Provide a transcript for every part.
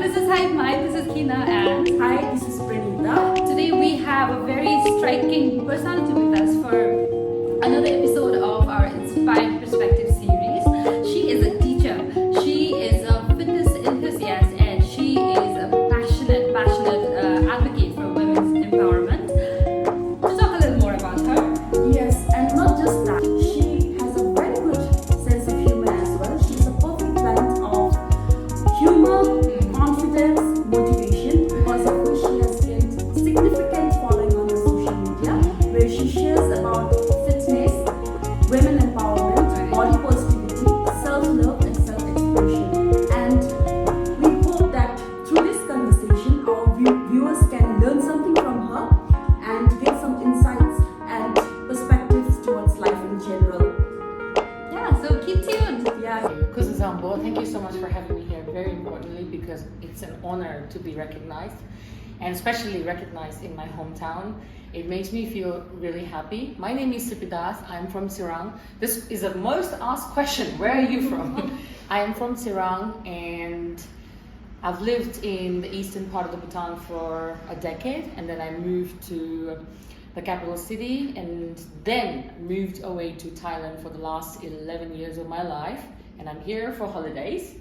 this is Hive Mind, this is Kina, and Hi, this is Pranita. today we have a very striking personality with us for another episode of our Inspired Perspective series. She is a teacher, she is a fitness enthusiast, and she is a passionate advocate for women's empowerment. To talk a little more about her. Yes, and not just that, she has a very good sense of humor as well. She's a perfect blend of humor, confidence, motivation, because of which she has gained significant following on her social media, where she shares about fitness, women empowerment, body positivity, self-love and self-expression. And we hope that through this conversation, our viewers can learn something from her and get some insights and perspectives towards life in general. Yeah, so keep tuned. Yeah. Kuzazambo, thank you so much for having me here, very importantly, because it's an honor to be recognized, and especially recognized in my hometown. It makes me feel really happy. My name is Cipi. I'm from Serang. This is a most asked question. Where are you from? I am from Serang, and I've lived in the eastern part of the Bhutan for a decade, and then I moved to the capital city, and then moved away to Thailand for the last 11 years of my life, and I'm here for holidays.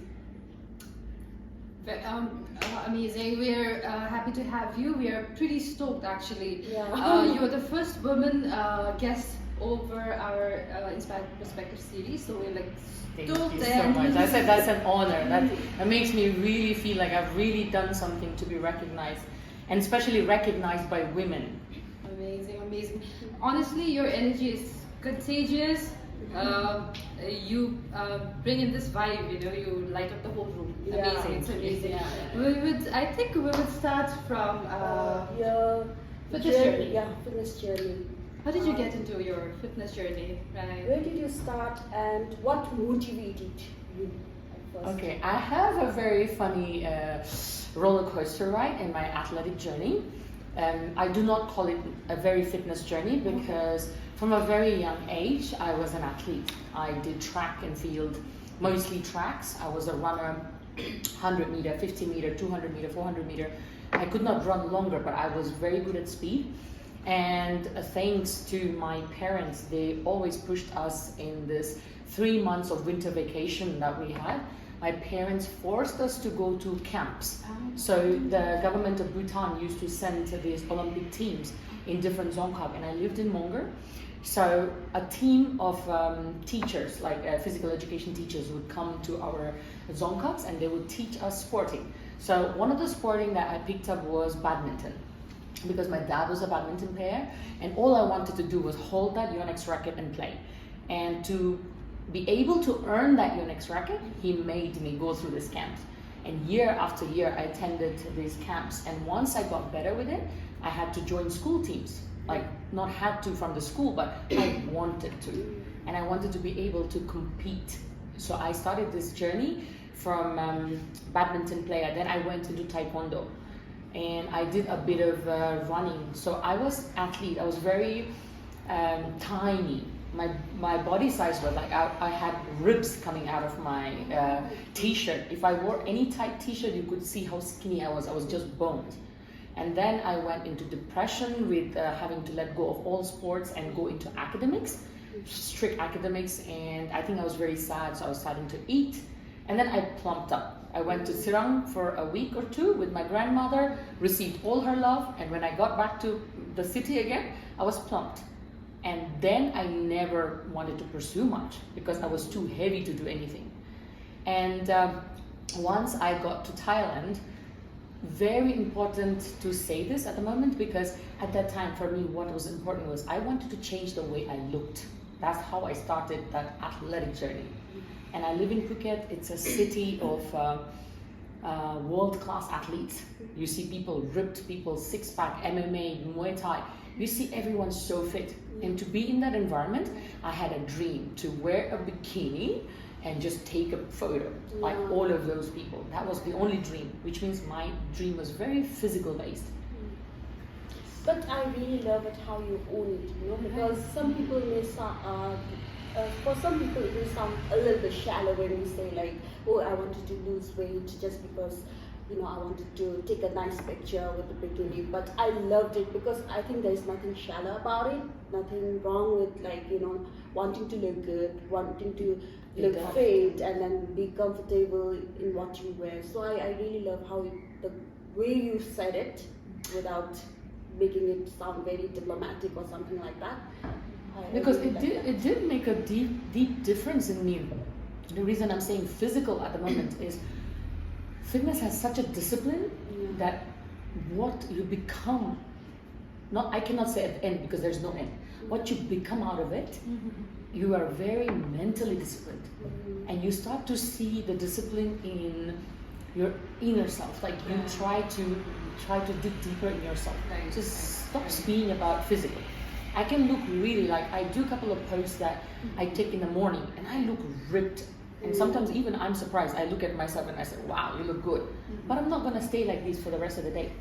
Amazing. We're happy to have you. We are pretty stoked actually. Yeah. You're the first woman guest over our Inspired Perspective series, so we're like Thank stoked. you so and much. I said that's an honor. That makes me really feel like I've really done something to be recognized, and especially recognized by women. Amazing, amazing. Honestly, your energy is contagious. You bring in this vibe, you know, you light up the whole room. Yeah. Amazing, it's amazing. Yeah. I think we would start from Your fitness journey. Yeah, fitness journey. How did you get into your fitness journey? Right. Where did you start and what motivated you at first? Okay, I have a very funny roller coaster ride in my athletic journey. I do not call it a very fitness journey because from a very young age I was an athlete. I did track and field, mostly tracks. I was a runner, 100 meter, 50 meter, 200 meter, 400 meter. I could not run longer, but I was very good at speed. And thanks to my parents, they always pushed us in this 3 months of winter vacation that we had. My parents forced us to go to camps. So the government of Bhutan used to send these Olympic teams in different Dzongkhap, and I lived in Monger. So a team of teachers, like physical education teachers, would come to our Dzongkhaps and they would teach us sporting. So one of the sporting that I picked up was badminton, because my dad was a badminton player, and all I wanted to do was hold that Yonex racket and play. And to be able to earn that Yonex racket, he made me go through these camps. And year after year, I attended these camps. And once I got better with it, I had to join school teams. Like, not had to from the school, but I wanted to. And I wanted to be able to compete. So I started this journey from badminton player. Then I went into taekwondo. And I did a bit of running. So I was athlete. I was very tiny. My body size was like, I had ribs coming out of my t-shirt. If I wore any tight t-shirt, you could see how skinny I was. I was just bones. And then I went into depression with having to let go of all sports and go into academics, strict academics. And I think I was very sad, so I was starting to eat. And then I plumped up. I went to Serang for a week or two with my grandmother, received all her love. And when I got back to the city again, I was plumped. And then I never wanted to pursue much because I was too heavy to do anything. And once I got to Thailand, very important to say this at the moment, because at that time for me what was important was I wanted to change the way I looked. That's how I started that athletic journey. And I live in Phuket. It's a city of world-class athletes. You see people, ripped people, six-pack, MMA, Muay Thai. You see everyone so fit. And to be in that environment, I had a dream to wear a bikini and just take a photo, like all of those people. That was the only dream, which means my dream was very physical based. But I really love it how you own it, you know, because some people may for some people it will sound a little bit shallow when we say like, oh, I wanted to lose weight just because I wanted to take a nice picture with the bikini, but I loved it because I think there's nothing shallow about it, nothing wrong with wanting to look good, wanting to look fit, and then be comfortable in what you wear. So I really love the way you said it without making it sound very diplomatic or something like that. Because it did make a deep difference in me. The reason I'm saying physical at the moment is fitness has such a discipline that what you become, I cannot say at the end because there's no end. What you become out of it, you are very mentally disciplined, and you start to see the discipline in your inner self. Like you try to dig deeper in yourself. It just stops being about physical. I can look really I do a couple of posts that I take in the morning, and I look ripped. And sometimes even I'm surprised. I look at myself and I say, wow, you look good. But I'm not gonna stay like this for the rest of the day.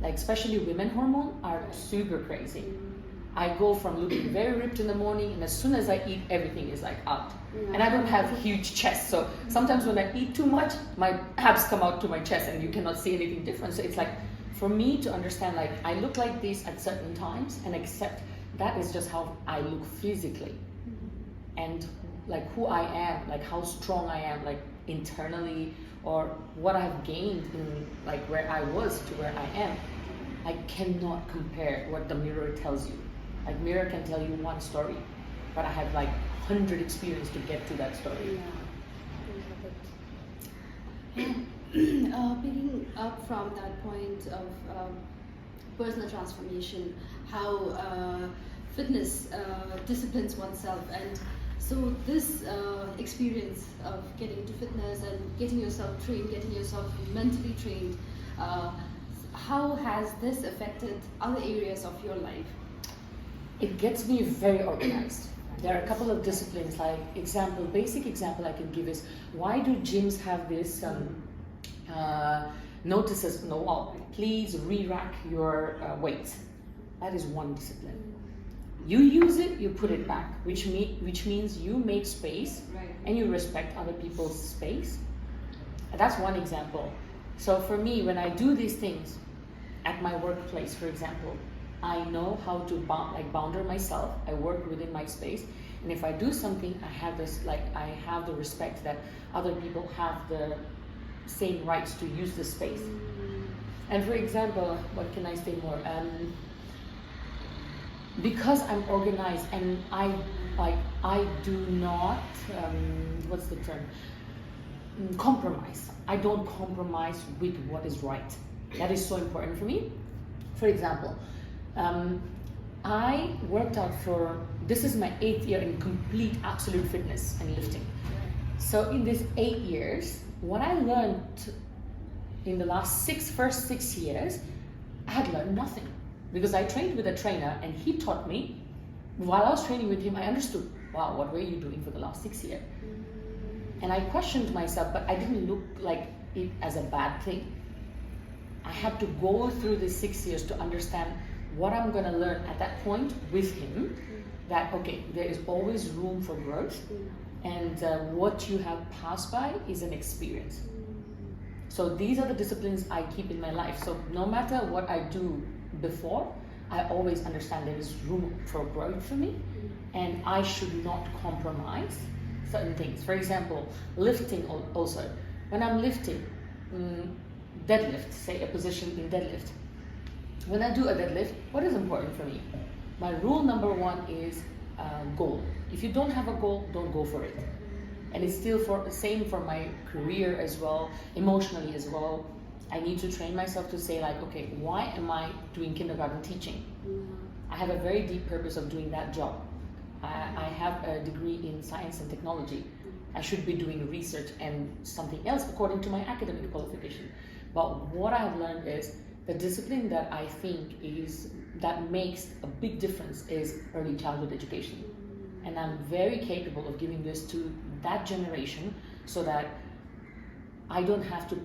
Like especially women hormones are super crazy. I go from looking very ripped in the morning, and as soon as I eat, everything is out. And I don't have huge chest, so sometimes when I eat too much, my abs come out to my chest and you cannot see anything different. So it's for me to understand I look like this at certain times and accept that is just how I look physically. And who I am, how strong I am, internally, or what I've gained in where I was to where I am. I cannot compare what the mirror tells you. Mirror can tell you one story, but I have 100 experience to get to that story. Picking up from that point of personal transformation, how fitness disciplines oneself, and so this experience of getting to fitness and getting yourself trained, getting yourself mentally trained, how has this affected other areas of your life? It gets me very organized. There are a couple of disciplines, basic example I can give is, why do gyms have this notices on the wall, please re-rack your weights? That is one discipline. You use it, you put it back, which means you make space and you respect other people's space. That's one example. So for me, when I do these things at my workplace, for example, I know how to boundary myself. I work within my space, and if I do something, I have this I have the respect that other people have the same rights to use the space. And for example, what can I say more? Because I'm organized and I do not what's the term? Compromise. I don't compromise with what is right. That is so important for me. For example, I worked out this is my 8th year in complete absolute fitness and lifting. So in these 8 years, what I learned in the first 6 years, I had learned nothing. Because I trained with a trainer and he taught me. While I was training with him, I understood, wow, what were you doing for the last 6 years? And I questioned myself, but I didn't look like it as a bad thing. I had to go through the 6 years to understand what I'm gonna learn at that point with him, that okay, there is always room for growth, and what you have passed by is an experience. So these are the disciplines I keep in my life. So no matter what I do before, I always understand there is room for growth for me, and I should not compromise certain things. For example, lifting also. When I'm lifting, deadlift, say a position in deadlift. When I do a deadlift, what is important for me? My rule number 1 is goal. If you don't have a goal, don't go for it. And it's still same for my career as well, emotionally as well. I need to train myself to say okay, why am I doing kindergarten teaching? I have a very deep purpose of doing that job. I have a degree in science and technology. I should be doing research and something else according to my academic qualification. But what I have learned is the discipline that I think that makes a big difference is early childhood education. And I'm very capable of giving this to that generation so that I don't have to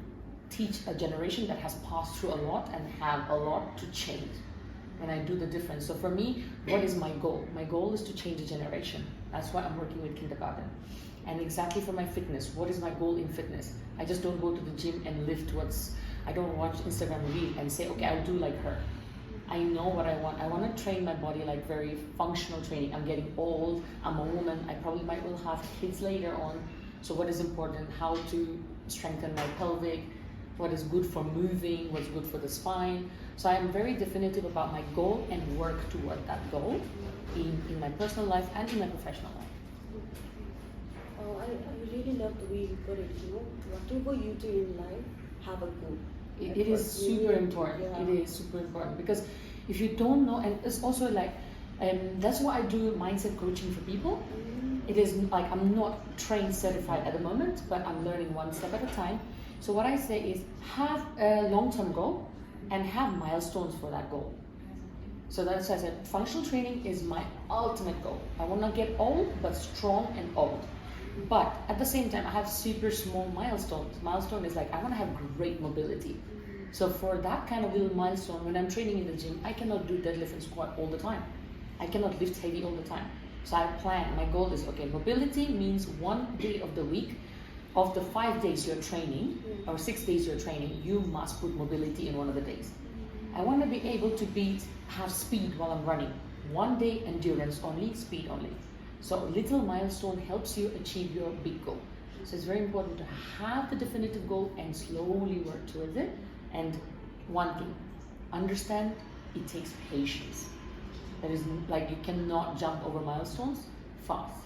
teach a generation that has passed through a lot and have a lot to change. And I do the difference. So for me, what is my goal? My goal is to change a generation. That's why I'm working with kindergarten. And exactly for my fitness, what is my goal in fitness? I just don't go to the gym and lift I don't watch Instagram reel and say, okay, I'll do like her. I know what I want. I want to train my body like very functional training. I'm getting old, I'm a woman, I probably might will have kids later on. So what is important? How to strengthen my pelvic, what is good for moving, what's good for the spine. So I am very definitive about my goal and work toward that goal in my personal life and in my professional life. I really love the way you put it, whatever you do in life, have a goal. It is super important. Yeah. It is super important because if you don't know, and it's also like, that's why I do mindset coaching for people. It is like I'm not trained certified at the moment, but I'm learning one step at a time. So what I say is have a long-term goal and have milestones for that goal. So that's why I said functional training is my ultimate goal. I want to get old, but strong and old. But at the same time, I have super small milestones. Milestone is like, I want to have great mobility. So for that kind of little milestone, when I'm training in the gym, I cannot do deadlift and squat all the time. I cannot lift heavy all the time. So I plan, my goal is, okay, mobility means 1 day of the week. Of the 5 days you're training, or 6 days you're training, you must put mobility in one of the days. I want to be able to have speed while I'm running. 1 day endurance only, speed only. So a little milestone helps you achieve your big goal. So it's very important to have the definitive goal and slowly work towards it. And one thing, understand it takes patience. That is like you cannot jump over milestones fast.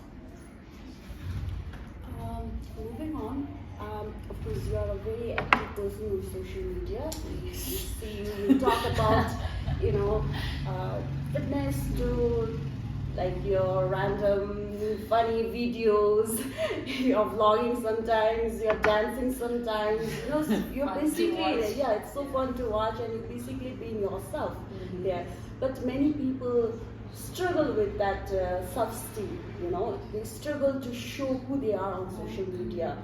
Moving on, of course you are a very active person on social media. We see you talk about, fitness to like your random funny videos, you're vlogging sometimes, you're dancing sometimes. You're basically, it's so fun to watch and you're basically being yourself there. But many people struggle with that self-esteem, they struggle to show who they are on social media.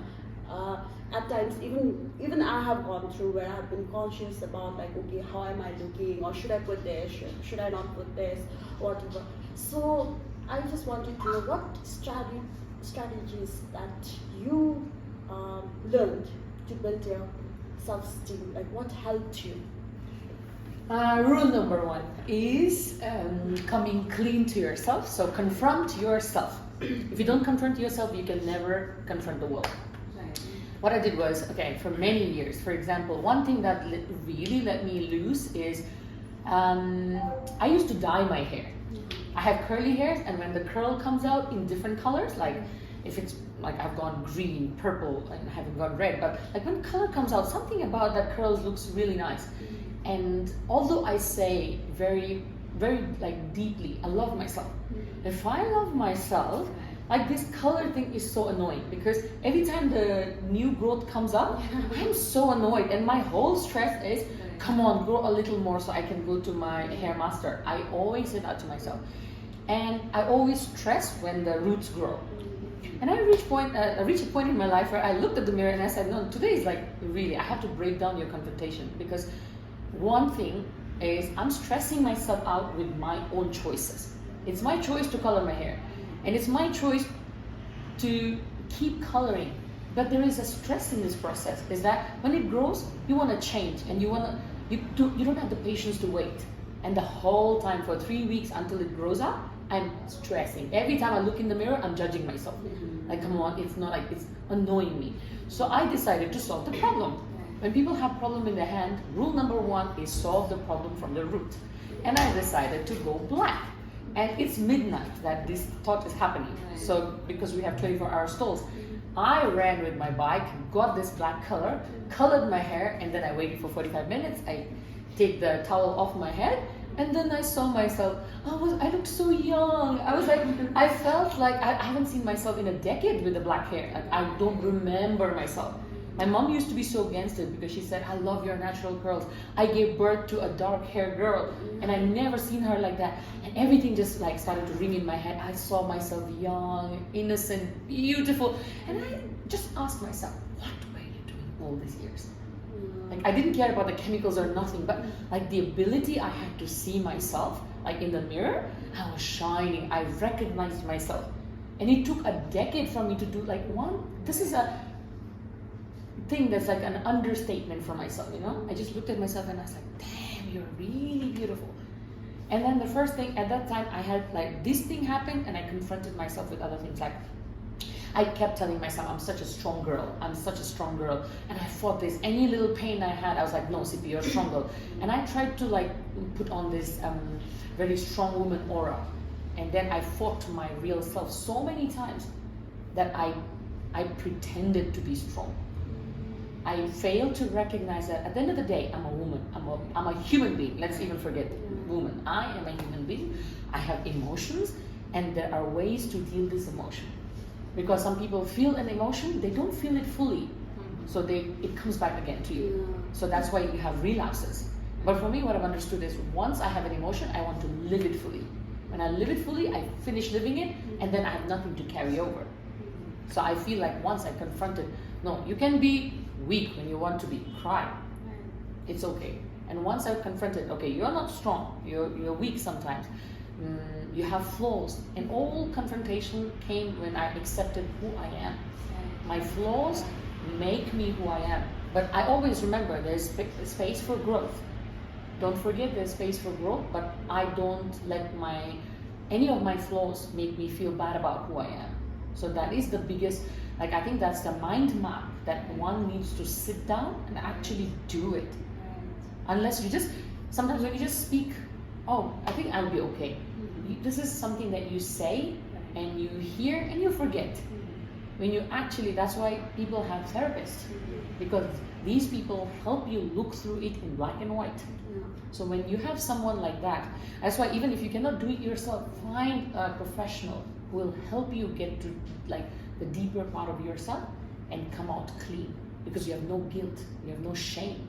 At times, even I have gone through where I've been conscious about like, okay, how am I looking, or should I put this, should I not put this, whatever. So I just wanted to know what strategies that you learned to build your self-esteem, like what helped you? Rule number 1 is coming clean to yourself. So confront yourself. If you don't confront yourself, you can never confront the world. Right. What I did was, for many years, for example, one thing that really let me loose is I used to dye my hair. I have curly hairs, and when the curl comes out in different colors, like if it's like I've gone green, purple, and I haven't gone red, but like when color comes out, something about that curls looks really nice. And although I say very, very like deeply, I love myself. If I love myself, like this color thing is so annoying because every time the new growth comes up, I'm so annoyed, and my whole stress is, come on, grow a little more so I can go to my hair master. I always say that to myself. And I always stress when the roots grow. And I reached a point in my life where I looked at the mirror and I said, no, today is like really, I have to break down your confrontation, because one thing is I'm stressing myself out with my own choices. It's my choice to color my hair, and it's my choice to keep coloring. But there is a stress in this process, is that when it grows, you want to change, and you don't have the patience to wait. And the whole time for 3 weeks until it grows up, I'm stressing. Every time I look in the mirror, I'm judging myself. Like, come on, it's not like, it's annoying me. So I decided to solve the problem. When people have problem in their hand, rule number 1 is solve the problem from the root. And I decided to go black. And it's midnight that this thought is happening. So because we have 24-hour stalls, I ran with my bike, got this black color, colored my hair, and then I waited for 45 minutes. I take the towel off my head, and then I saw myself. I looked so young. I felt like I haven't seen myself in a decade with the black hair. I don't remember myself. My mom used to be so against it because she said, I love your natural curls. I gave birth to a dark haired girl, and I never seen her like that. And everything just like started to ring in my head. I saw myself young, innocent, beautiful. And I just asked myself, what were you doing all these years? Like I didn't care about the chemicals or nothing, but like the ability I had to see myself, like in the mirror, I was shining. I recognized myself. And it took a decade for me to do like this is a thing that's like an understatement for myself, you know? I just looked at myself and I was like, damn, you're really beautiful. And then the first thing at that time I had like this thing happened and I confronted myself with other things. Like I kept telling myself, I'm such a strong girl. I'm such a strong girl. And I fought this. Any little pain I had, I was like, no, Cipi, you're a strong girl. And I tried to like put on this very strong woman aura. And then I fought my real self so many times that I pretended to be strong. I failed to recognize that at the end of the day, I'm a woman. I'm a human being. Let's even forget woman. I am a human being. I have emotions, and there are ways to deal this emotion. Because some people feel an emotion, they don't feel it fully, so it comes back again to you. So that's why you have relapses. But for me, what I've understood is once I have an emotion, I want to live it fully. When I live it fully, I finish living it, and then I have nothing to carry over. So I feel like once I confronted, no, you can be weak when you want to be, cry. It's okay. And once I confronted, okay, you're not strong, you're weak sometimes. You have flaws, and all confrontation came when I accepted who I am. My flaws make me who I am, but I always remember there's space for growth. Don't forget there's space for growth, but I don't let any of my flaws make me feel bad about who I am. So that is the biggest, I think that's the mind map that one needs to sit down and actually do it. Unless sometimes when you just speak, oh, I think I'll be okay. This is something that you say and you hear and you forget. When you actually, that's why people have therapists, because these people help you look through it in black and white. So when you have someone like that, that's why even if you cannot do it yourself, find a professional who will help you get to the deeper part of yourself and come out clean, because you have no guilt, you have no shame.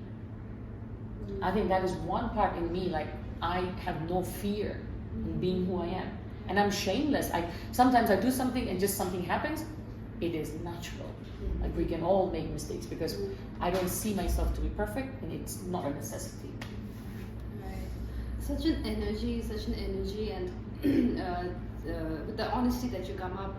I think that is one part in me, I have no fear in being who I am, and I'm shameless. Sometimes I do something and just something happens. It is natural. We can all make mistakes, because I don't see myself to be perfect, and it's not a necessity. Right. Such an energy, and with the honesty that you come up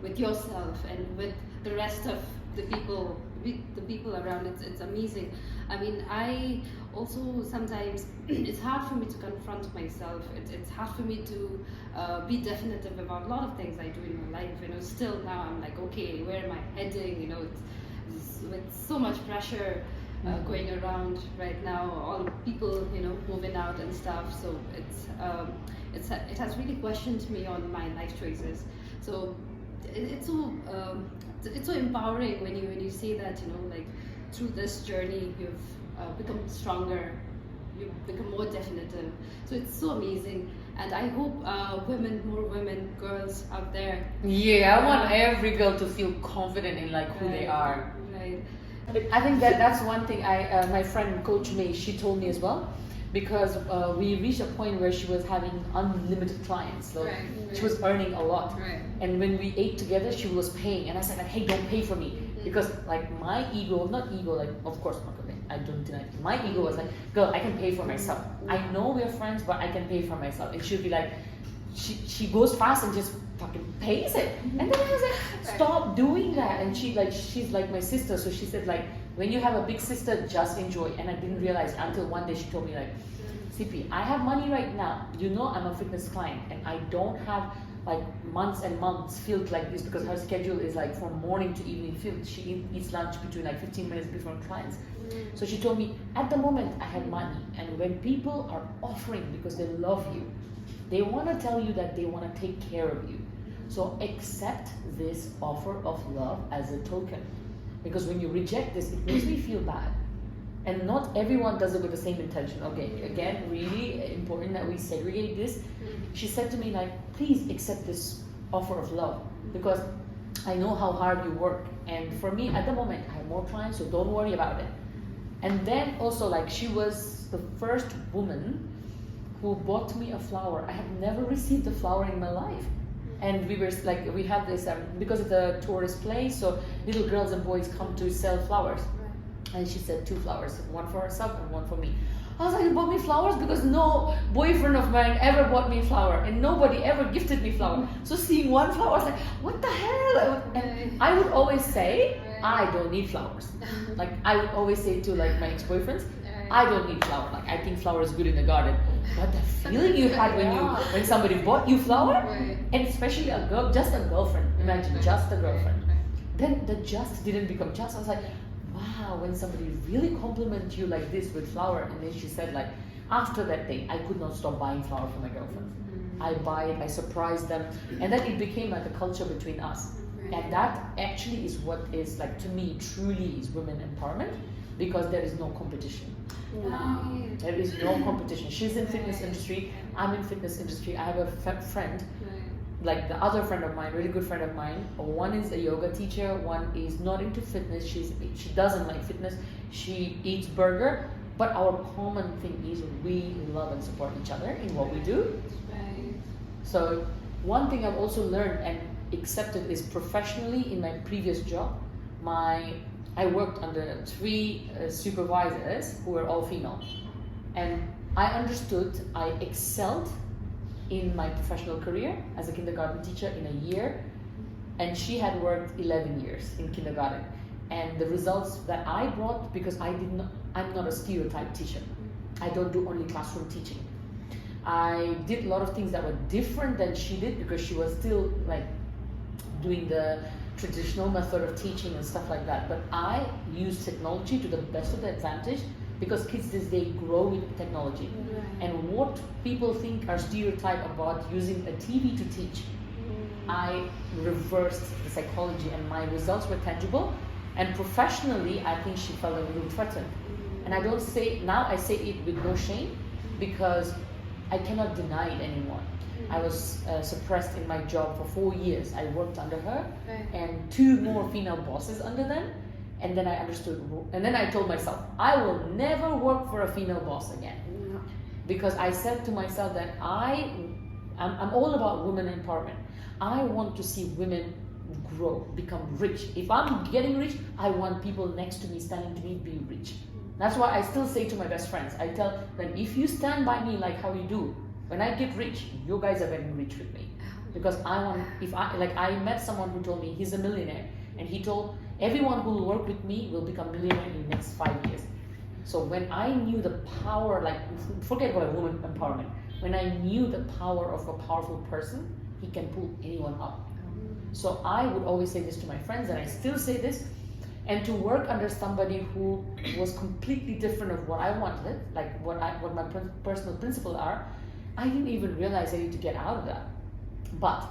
with yourself and with the rest of the people around, it's amazing. I mean, I also sometimes it's hard for me to confront myself. It's hard for me to be definitive about a lot of things I do in my life. Still now I'm like, okay, where am I heading? It's with so much pressure going around right now. All people, moving out and stuff. So it has really questioned me on my life choices. So it's so empowering when you say that, through this journey you've become stronger, you've become more definitive. So it's so amazing, and I hope more women, girls out there. Yeah, I want every girl to feel confident in who they are. Right. I think that's one thing my friend Coach May, she told me as well, because we reached a point where she was having unlimited clients, so she was earning a lot. Right. And when we ate together, she was paying, and I said hey, don't pay for me, because my ego, of course not gonna pay, I don't deny it. My ego was girl, I can pay for myself. I know we're friends, but I can pay for myself. And she'd be she goes fast and just fucking pays it. And then I was like, stop doing that. And she's like my sister, so she said when you have a big sister, just enjoy. And I didn't realize until one day she told me Cipi, I have money right now. I'm a fitness client, and I don't have months and months filled like this, because her schedule is from morning to evening filled. She eats lunch between 15 minutes before clients. So she told me, at the moment I have money, and when people are offering because they love you, they want to tell you that they want to take care of you. So accept this offer of love as a token, because when you reject this, it makes me feel bad. And not everyone does it with the same intention. Okay, again, really important that we segregate this. She said to me please accept this offer of love, because I know how hard you work, and for me at the moment I have more clients, so don't worry about it. And then also she was the first woman who bought me a flower. I have never received a flower in my life. And we were we have this because it's a tourist place, so little girls and boys come to sell flowers. And she said 2 flowers, one for herself and one for me. I was like, you bought me flowers? Because no boyfriend of mine ever bought me a flower, and nobody ever gifted me flower. So seeing one flower, I was like, what the hell? And I would always say, I don't need flowers. Like I would always say to like my ex-boyfriends, I don't need flower. Like I think flower is good in the garden. But the feeling you had when somebody bought you flower, and especially a girl, just a girlfriend. Imagine just a girlfriend. Then the just didn't become just. I was like, wow, when somebody really complimented you like this with flower. And then she said like, after that day, I could not stop buying flower for my girlfriend. I buy it, I surprise them, and then it became like a culture between us. And that actually is what is like, to me, truly is women empowerment, because there is no competition. There is no competition. She's in fitness industry, I'm in fitness industry. I have a friend, like the other friend of mine, really good friend of mine. One is a yoga teacher, one is not into fitness. She doesn't like fitness. She eats burger, but our common thing is we love and support each other in what we do. So one thing I've also learned and accepted is professionally in my previous job, I worked under 3 supervisors who were all female, and I understood, I excelled in my professional career as a kindergarten teacher in a year, and she had worked 11 years in kindergarten. And the results that I brought, because I'm not a stereotype teacher. I don't do only classroom teaching. I did a lot of things that were different than she did, because she was still like doing the traditional method of teaching and stuff like that. But I use technology to the best of the advantage, because kids these days grow with technology. And what people think are stereotype about using a TV to teach, I reversed the psychology, and my results were tangible. And professionally, I think she felt a little threatened. And I don't say, now I say it with no shame, because I cannot deny it anymore. I was suppressed in my job for 4 years. I worked under her and 2 more female bosses under them. And then I understood, and then I told myself, I will never work for a female boss again. Because I said to myself that I'm all about women empowerment. I want to see women grow, become rich. If I'm getting rich, I want people next to me, standing to me, be rich. That's why I still say to my best friends, I tell them, if you stand by me like how you do, when I get rich, you guys are getting rich with me. Because I met someone who told me he's a millionaire, and he told everyone who will work with me will become millionaire in the next 5 years. So when I knew the power, like forget about women empowerment, when I knew the power of a powerful person, he can pull anyone up. So I would always say this to my friends, and I still say this, and to work under somebody who was completely different of what I wanted, like what my personal principles are, I didn't even realize I need to get out of that. But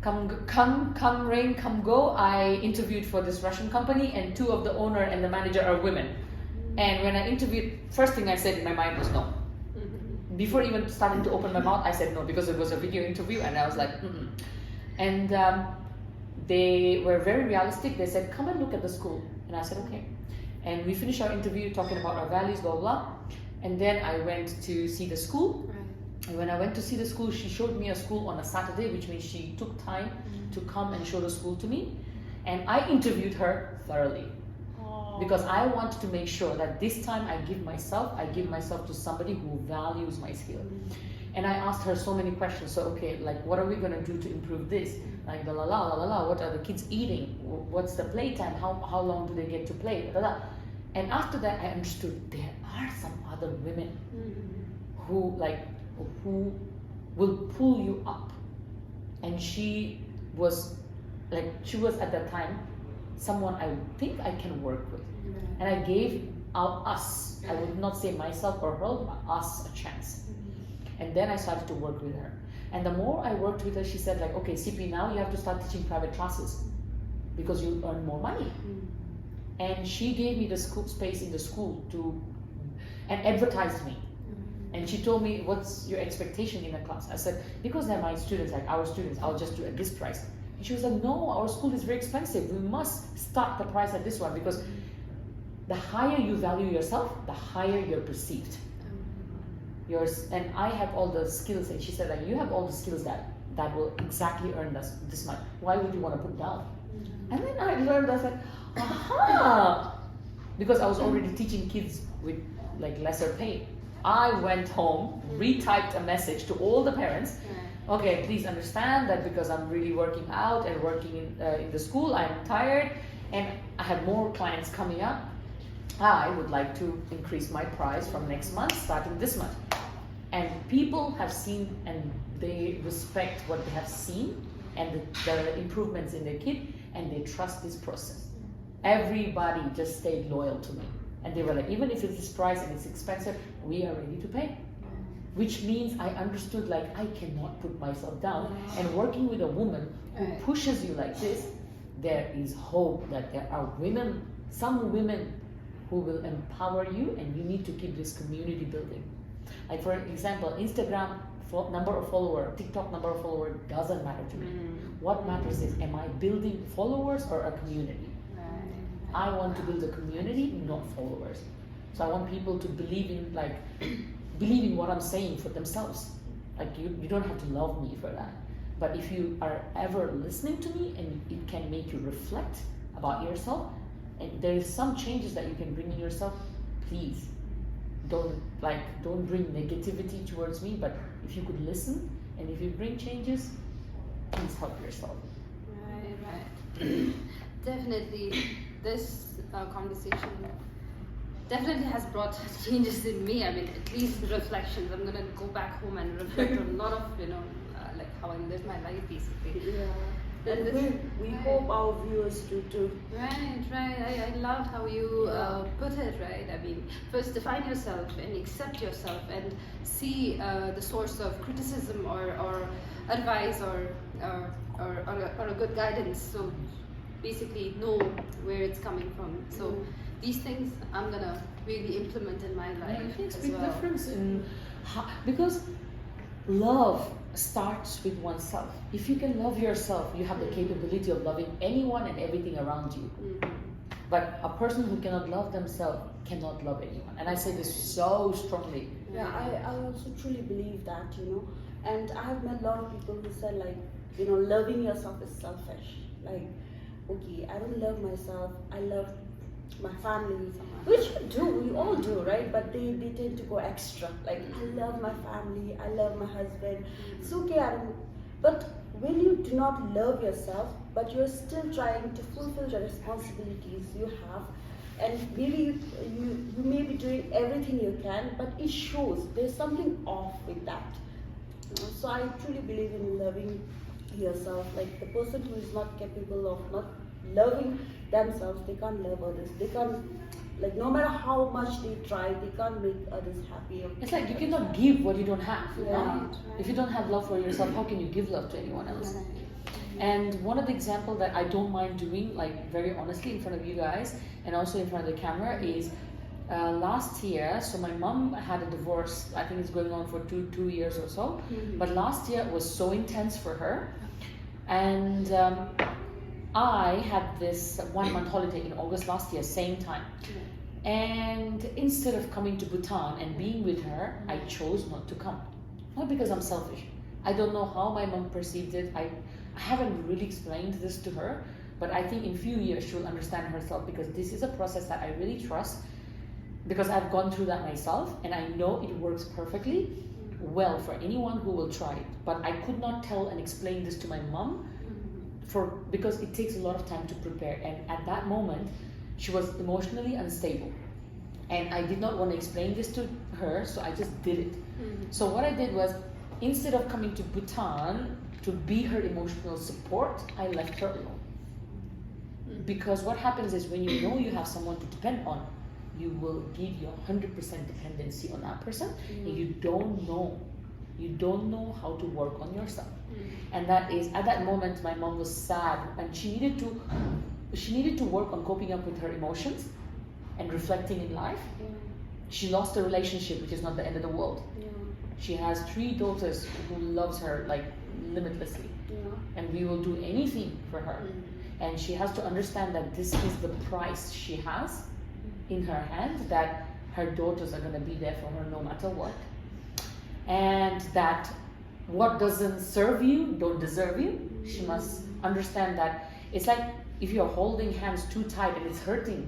come rain, come go, I interviewed for this Russian company, and 2 of the owner and the manager are women. And when I interviewed, first thing I said in my mind was no. Before even starting to open my mouth, I said no, because it was a video interview, and I was like, And they were very realistic. They said, come and look at the school. And I said, okay. And we finished our interview talking about our values, blah, blah. And then I went to see the school. And when I went to see the school, she showed me a school on a Saturday, which means she took time to come and show the school to me. And I interviewed her thoroughly, because I wanted to make sure that this time I give myself to somebody who values my skill. And I asked her so many questions. So, okay, like, what are we going to do to improve this? Like, what are the kids eating? What's the playtime? How long do they get to play? And after that, I understood there are some other women who will pull you up. And she was at that time someone I think I can work with. And I gave us, I would not say myself or her, but us a chance. And then I started to work with her. And the more I worked with her, she said like, okay, Cipi, now you have to start teaching private classes, because you earn more money. And she gave me the school space in the school and advertised me. And she told me, what's your expectation in a class? I said, because they're my students, like our students, I'll just do at this price. And she was like, no, our school is very expensive. We must start the price at this one, because the higher you value yourself, the higher you're perceived. And I have all the skills. And she said, like, you have all the skills that will exactly earn this much. Why would you want to put down? And then I learned, I said, aha, because I was already teaching kids with like lesser pay. I went home, retyped a message to all the parents. Okay, please understand that because I'm really working out and working in the school, I'm tired and I have more clients coming up. I would like to increase my price from next month, starting this month. And people have seen and they respect what they have seen and the improvements in their kid, and they trust this process. Everybody just stayed loyal to me. And they were like, even if it's this price and it's expensive, we are ready to pay. Which means I understood, like, I cannot put myself down. And working with a woman who pushes you like this, there is hope that there are women, some women who will empower you, and you need to keep this community building. Like for example, Instagram number of follower, TikTok number of follower doesn't matter to me. What matters is, am I building followers or a community? I want to build a community, not followers. So I want people to believe in what I'm saying for themselves. Like you don't have to love me for that. But if you are ever listening to me and it can make you reflect about yourself, and there is some changes that you can bring in yourself, please don't bring negativity towards me. But if you could listen and if you bring changes, please help yourself. Right. Definitely, this conversation definitely has brought changes in me. I mean, at least reflections. I'm gonna go back home and reflect on a lot of, like how I live my life basically. Yeah. And we hope our viewers do too. Right. I love how you put it, right? I mean, first define yourself and accept yourself and see the source of criticism or advice or a good guidance. So basically know where it's coming from. So these things I'm gonna really implement in my life. It makes a as big well. difference in because love starts with oneself. If you can love yourself, you have the capability of loving anyone and everything around you. But a person who cannot love themselves cannot love anyone. And I say this so strongly. Yeah, I also truly believe that, and I have met a lot of people who said like, loving yourself is selfish. Like, okay, I don't love myself, I love my family, which we all do, right? But they tend to go extra. Like, I love my family, I love my husband. It's okay, but when you do not love yourself, but you're still trying to fulfill the responsibilities you have, and maybe you may be doing everything you can, but it shows there's something off with that. So I truly believe in loving yourself. Like the person who is not capable of not loving themselves, they can't love others. They can't, like, no matter how much they try, they can't make others happy. It's like you cannot give what you don't have. Yeah. If you don't have love for yourself, how can you give love to anyone else? And one of the examples that I don't mind doing, like very honestly in front of you guys and also in front of the camera, is last year. So my mom had a divorce. I think it's going on for two years or so. But last year was so intense for her, and I had this 1 month holiday in August last year, same time. And instead of coming to Bhutan and being with her, I chose not to come. Not because I'm selfish. I don't know how my mom perceived it. I haven't really explained this to her, but I think in few years she'll understand herself, because this is a process that I really trust, because I've gone through that myself and I know it works perfectly well for anyone who will try it. But I could not tell and explain this to my mom because it takes a lot of time to prepare, and at that moment she was emotionally unstable and I did not want to explain this to her, so I just did it. So what I did was, instead of coming to Bhutan to be her emotional support, I left her alone. Because what happens is, when you know you have someone to depend on, you will give your 100% dependency on that person, and you don't know how to work on yourself. And that is, at that moment my mom was sad, and she needed to work on coping up with her emotions and reflecting in life. She lost a relationship, which is not the end of the world. She has 3 daughters who loves her like limitlessly, and we will do anything for her. And she has to understand that this is the price she has in her hand, that her daughters are going to be there for her no matter what, and that what doesn't serve you don't deserve you. She must understand that it's like if you're holding hands too tight and it's hurting,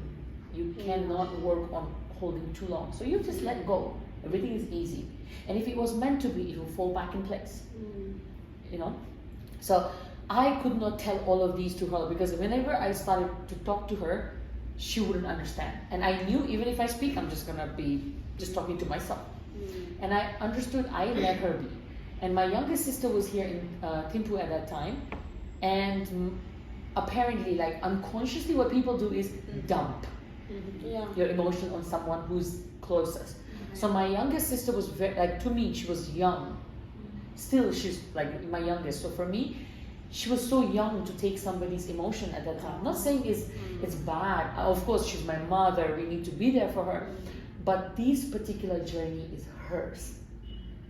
You cannot work on holding too long. So you just let go. Everything is easy. And if it was meant to be, it will fall back in place. You know? So I could not tell all of these to her because whenever I started to talk to her, she wouldn't understand. And I knew even if I speak, I'm just gonna be just talking to myself. And I understood, I let her be. And my youngest sister was here in Thimphu at that time. And apparently, like unconsciously, what people do is dump your emotion on someone who's closest. So my youngest sister was very, like, to me, she was young. Still, she's like my youngest. So for me, she was so young to take somebody's emotion at that time. I'm not saying it's bad. Of course, she's my mother. We need to be there for her. But this particular journey is hers.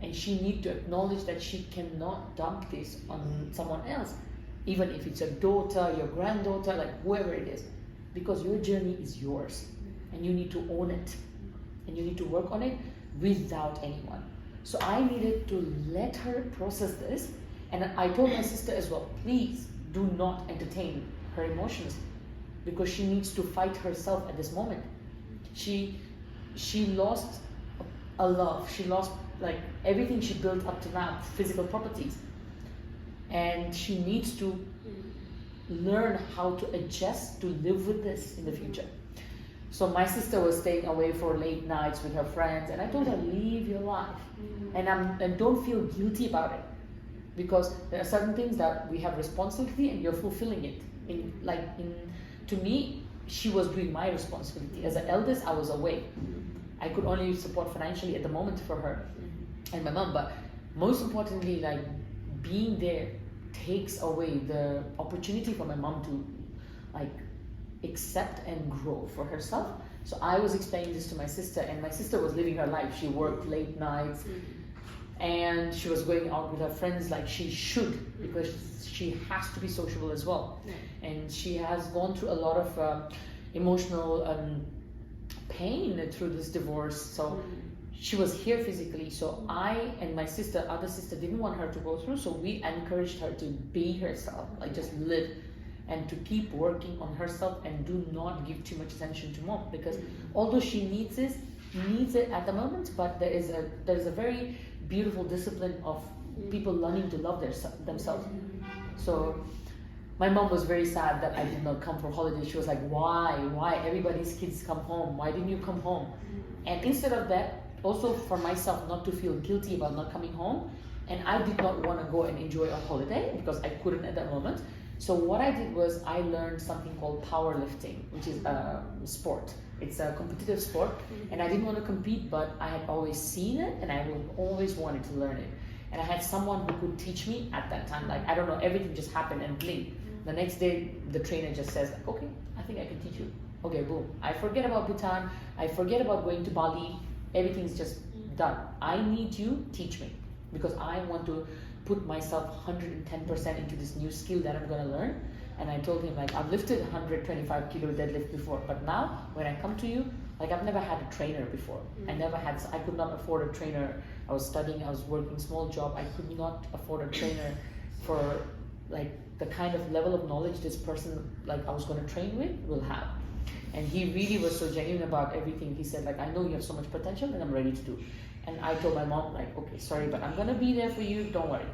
And she needs to acknowledge that she cannot dump this on someone else. Even if it's your daughter, your granddaughter, like whoever it is. Because your journey is yours. And you need to own it. And you need to work on it without anyone. So I needed to let her process this. And I told my sister as well, please do not entertain her emotions. Because she needs to fight herself at this moment. She lost a love. She lost like everything she built up to now, physical properties. And she needs to learn how to adjust to live with this in the future. So my sister was staying away for late nights with her friends, and I told her, live your life. And don't feel guilty about it. Because there are certain things that we have responsibility and you're fulfilling it. To me, she was doing my responsibility. As an eldest, I was away. I could only support financially at the moment for her and my mom, but most importantly, like being there takes away the opportunity for my mom to like accept and grow for herself. So I was explaining this to my sister, and my sister was living her life. She worked late nights and she was going out with her friends like she should, because she has to be sociable as well. And she has gone through a lot of emotional pain through this divorce. So she was here physically. So I and my sister, other sister, didn't want her to go through. So we encouraged her to be herself, like just live, and to keep working on herself and do not give too much attention to mom, because although she needs it at the moment, but there is a very beautiful discipline of people learning to love themselves. So my mom was very sad that I did not come for holidays. She was like, why everybody's kids come home, why didn't you come home? And instead of that, also for myself not to feel guilty about not coming home, and I did not want to go and enjoy a holiday because I couldn't at that moment. So what I did was I learned something called powerlifting, which is a sport. It's a competitive sport, and I didn't want to compete, but I had always seen it and I always wanted to learn it. And I had someone who could teach me at that time. Like, I don't know, everything just happened and blink. The next day, the trainer just says, like, okay, I think I can teach you. Okay, boom. I forget about Bhutan. I forget about going to Bali. Everything's just done. I need you, teach me. Because I want to put myself 110% into this new skill that I'm going to learn. And I told him, like, I've lifted 125 kilo deadlift before, but now when I come to you, like, I've never had a trainer before. I could not afford a trainer. I was studying, I was working small job. I could not afford a trainer for like the kind of level of knowledge this person like I was going to train with will have. And he really was so genuine about everything. He said, like, I know you have so much potential and I'm ready to do. And I told my mom, like, okay, sorry, but I'm going to be there for you. Don't worry.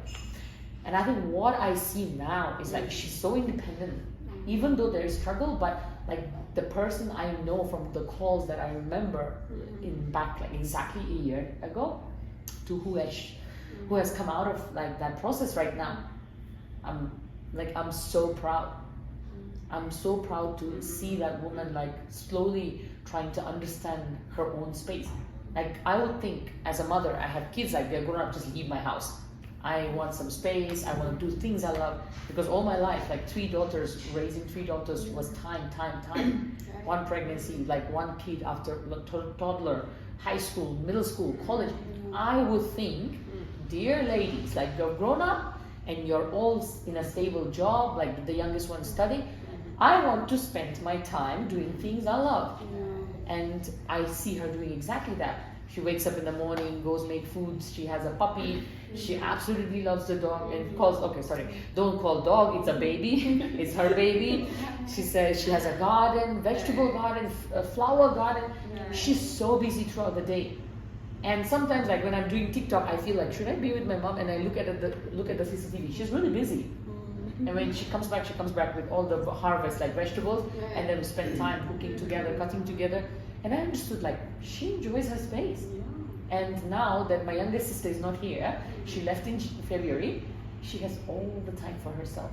And I think what I see now is like she's so independent, even though there is struggle, but like the person I know from the calls that I remember in back like exactly a year ago to who has come out of like that process right now. I'm so proud. I'm so proud to see that woman like slowly trying to understand her own space. Like I would think as a mother, I have kids, like they're gonna just leave my house. I want some space, I want to do things I love, because all my life, like raising three daughters was time. One pregnancy, like one kid after toddler, high school, middle school, college. I would think, dear ladies, like you're grown up and you're all in a stable job, like the youngest one studying. I want to spend my time doing things I love. And I see her doing exactly that. She wakes up in the morning, goes make food. She has a puppy. She absolutely loves the dog and don't call dog, it's a baby. It's her baby. She says she has a garden, vegetable garden, a flower garden. She's so busy throughout the day. And sometimes, like when I'm doing TikTok, I feel like, should I be with my mom? And I look at the CCTV. She's really busy. And when she comes back with all the harvest, like vegetables, and then we spend time cooking together, cutting together. And I understood, like, she enjoys her space. And now that my youngest sister is not here, she left in February, she has all the time for herself.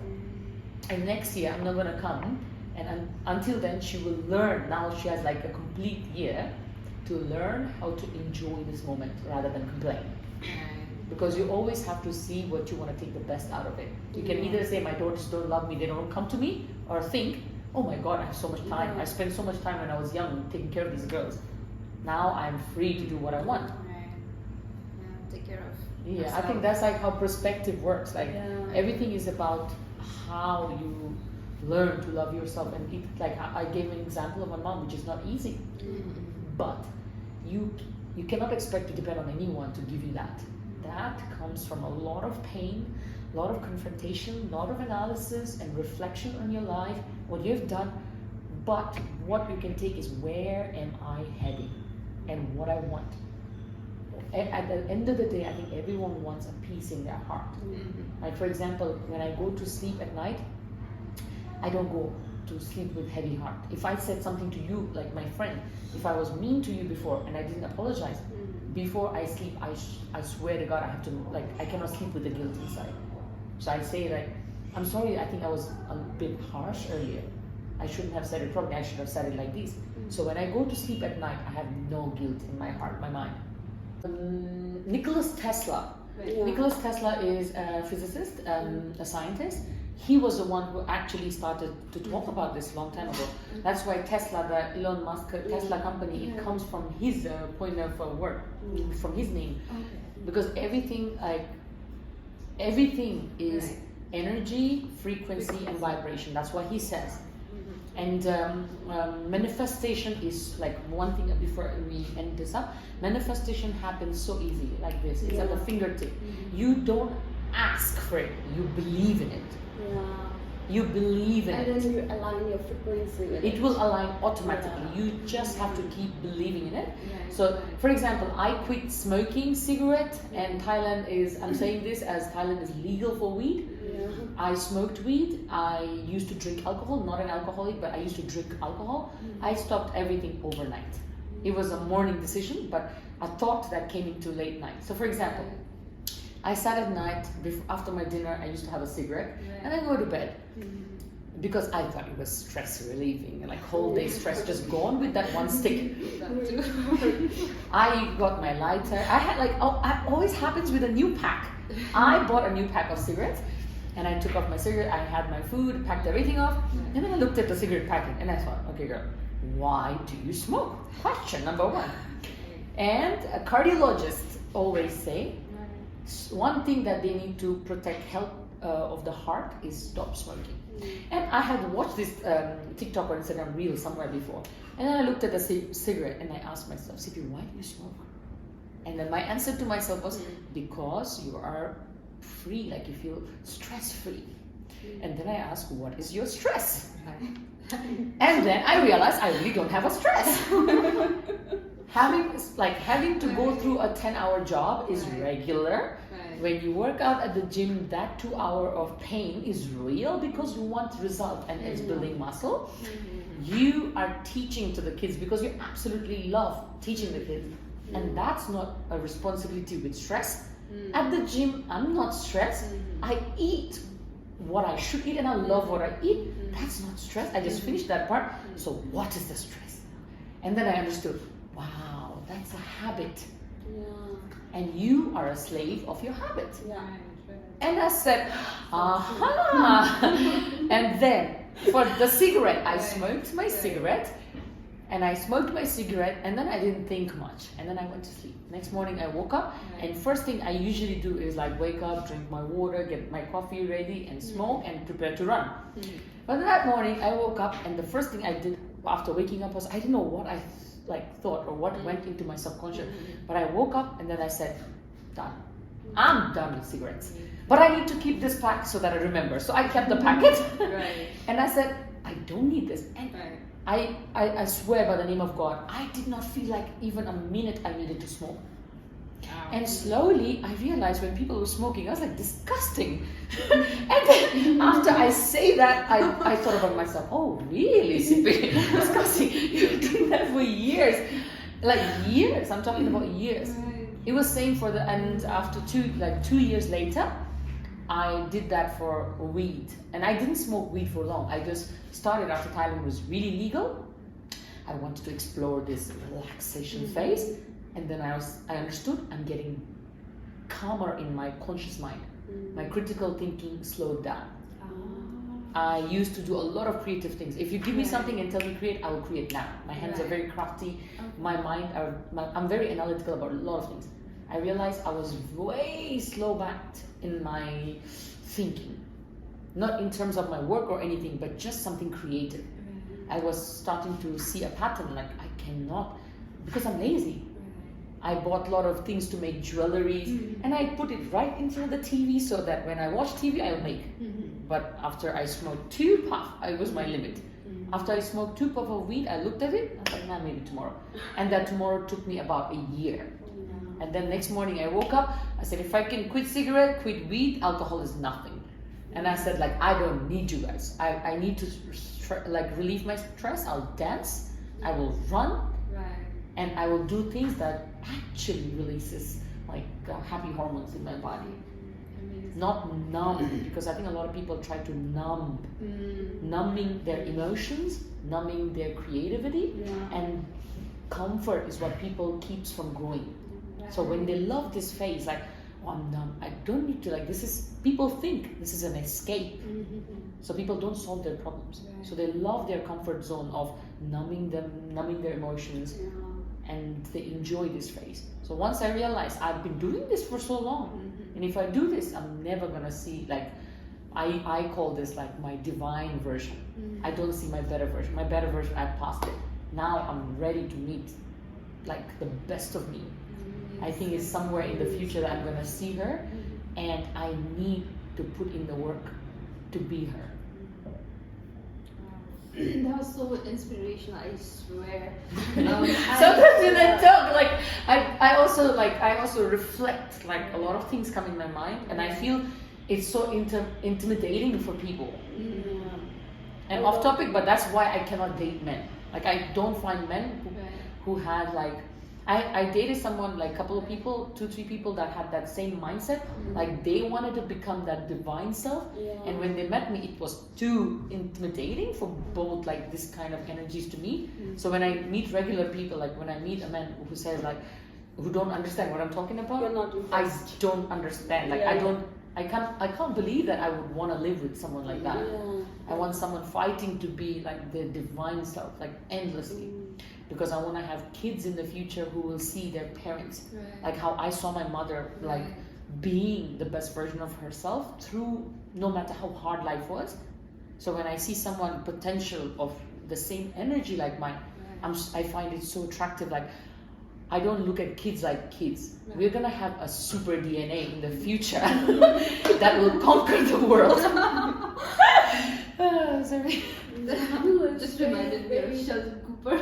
And next year, I'm not gonna come, and until then, she will learn. Now she has like a complete year to learn how to enjoy this moment rather than complain. Because you always have to see what you want to take the best out of it. You can either say, my daughters don't love me, they don't come to me, or think, oh my God, I have so much time. I spent so much time when I was young taking care of these girls. Now I'm free to do what I want. Take care of Yeah, yourself. I think that's like how perspective works. Like everything is about how you learn to love yourself. And it, like I gave an example of my mom, which is not easy. But you cannot expect to depend on anyone to give you that. That comes from a lot of pain, a lot of confrontation, a lot of analysis and reflection on your life, what you've done. But what you can take is, where am I heading and what I want. At the end of the day, I think everyone wants a peace in their heart. Like for example, when I go to sleep at night, I don't go to sleep with heavy heart. If I said something to you, like my friend, if I was mean to you before and I didn't apologize, before I sleep, I swear to God, I have to, like, I cannot sleep with the guilt inside. So I say, like, I'm sorry, I think I was a bit harsh earlier. I shouldn't have said it properly, I should have said it like this. So when I go to sleep at night, I have no guilt in my heart, my mind. Nicholas Tesla. Nicholas Tesla is a physicist, a scientist. He was the one who actually started to talk about this long time ago. That's why Tesla, the Elon Musk Tesla company, it comes from his point of work, from his name. Because everything is energy, frequency, and vibration. That's what he says. And manifestation is like one thing before we end this up. Manifestation happens so easily, like this. It's at the fingertip. You don't ask for it, you believe in it. You believe in it. And then you align your frequency with it. It will align automatically. You just have to keep believing in it. So, for example, I quit smoking cigarette, and Thailand is, I'm saying this as Thailand is legal for weed. I smoked weed. I used to drink alcohol, not an alcoholic, but I used to drink alcohol. I stopped everything overnight. It was a morning decision, but a thought that came into late night. So, for example, I sat at night, after my dinner, I used to have a cigarette, and I go to bed. Because I thought it was stress relieving, and like whole day stress just gone with that one stick. I got my lighter. I had like, it always happens with a new pack. I bought a new pack of cigarettes, and I took off my cigarette, I had my food, packed everything off, and then I looked at the cigarette packet, and I thought, okay girl, why do you smoke? Question number one. And a cardiologist always say, one thing that they need to protect health of the heart is stop smoking. And I had watched this TikTok or Instagram reel somewhere before, and then I looked at the cigarette and I asked myself, Cipi, why do you smoke? And then my answer to myself was, because you are free, like you feel stress free. And then I asked, what is your stress? And then I realized I really don't have a stress. Having to go through a 10-hour job is regular. When you work out at the gym, that 2 hour of pain is real because you want result and it's building muscle. You are teaching to the kids because you absolutely love teaching the kids. And that's not a responsibility with stress. At the gym, I'm not stressed. I eat what I should eat and I love what I eat. That's not stress. I just finished that part. So what is the stress? And then I understood, wow, that's a habit. And you are a slave of your habit. And I said, aha. And then for the cigarette, I smoked my cigarette. And I smoked my cigarette, and then I didn't think much. And then I went to sleep. Next morning I woke up, and first thing I usually do is like wake up, drink my water, get my coffee ready, and smoke, and prepare to run. But that morning I woke up, and the first thing I did after waking up was, I didn't know what I like thought or what went into my subconscious. But I woke up and then I said, done. I'm done with cigarettes. But I need to keep this pack so that I remember. So I kept the packet. Right. And I said, I don't need this. And Right. I swear by the name of God, I did not feel like even a minute I needed to smoke. And slowly I realized when people were smoking, I was like, disgusting. And then after I say that, I thought about myself, oh really, Cipi? Disgusting. You've done that for years. Like years, I'm talking about years. Right. It was same for and after 2 years later, I did that for weed. And I didn't smoke weed for long. I just started after Thailand was really legal. I wanted to explore this relaxation phase. And then I understood I'm getting calmer in my conscious mind. My critical thinking slowed down. I used to do a lot of creative things. If you give me something and tell me create, I will create now. My hands are very crafty. My mind I'm very analytical about a lot of things. I realized I was way slow backed in my thinking. Not in terms of my work or anything, but just something creative. I was starting to see a pattern, like I cannot, because I'm lazy. I bought a lot of things to make jewelry and I put it right in front of the TV so that when I watch TV, I'll make. But after I smoked 2 puffs, it was my limit. After I smoked 2 puffs of weed, I looked at it, I was like, nah, maybe tomorrow. And that tomorrow took me about a year. And then next morning I woke up, I said, if I can quit cigarette, quit weed, alcohol is nothing. And I said, like, I don't need you guys. I need to relieve my stress, I'll dance, I will run, and I will do things that actually releases like happy hormones in my body. Not numb, because I think a lot of people try to numb. Numbing their emotions, numbing their creativity, and comfort is what people keeps from growing. So when they love this phase, like, oh, I'm numb, I don't need to, like, this is, people think this is an escape. So people don't solve their problems. So they love their comfort zone of numbing them, numbing their emotions, and they enjoy this phase. So once I realized I've been doing this for so long, and if I do this, I'm never gonna see, like, I call this like my divine version. I don't see my better version. My better version, I passed it. Now I'm ready to meet like the best of me. I think it's somewhere in the future that I'm gonna see her, and I need to put in the work to be her. That was so inspirational, I swear. Sometimes when I talk, like I also reflect, like a lot of things come in my mind, and I feel it's so intimidating for people. And off topic, but that's why I cannot date men. Like I don't find men who had like, I dated someone, like a couple of people, 2-3 people that had that same mindset. Like they wanted to become that divine self, and when they met me, it was too intimidating for both like this kind of energies to me. So when I meet regular people, like when I meet a man who says like, who don't understand what I'm talking about, I don't understand. Like I can't believe that I would want to live with someone like that. I want someone fighting to be like the divine self, like endlessly. Because I want to have kids in the future who will see their parents, like how I saw my mother, like being the best version of herself through no matter how hard life was. So when I see someone potential of the same energy like mine, I find it so attractive. Like I don't look at kids like kids. We're gonna have a super DNA in the future that will conquer the world. Sorry. Just reminded me of Sheldon Cooper.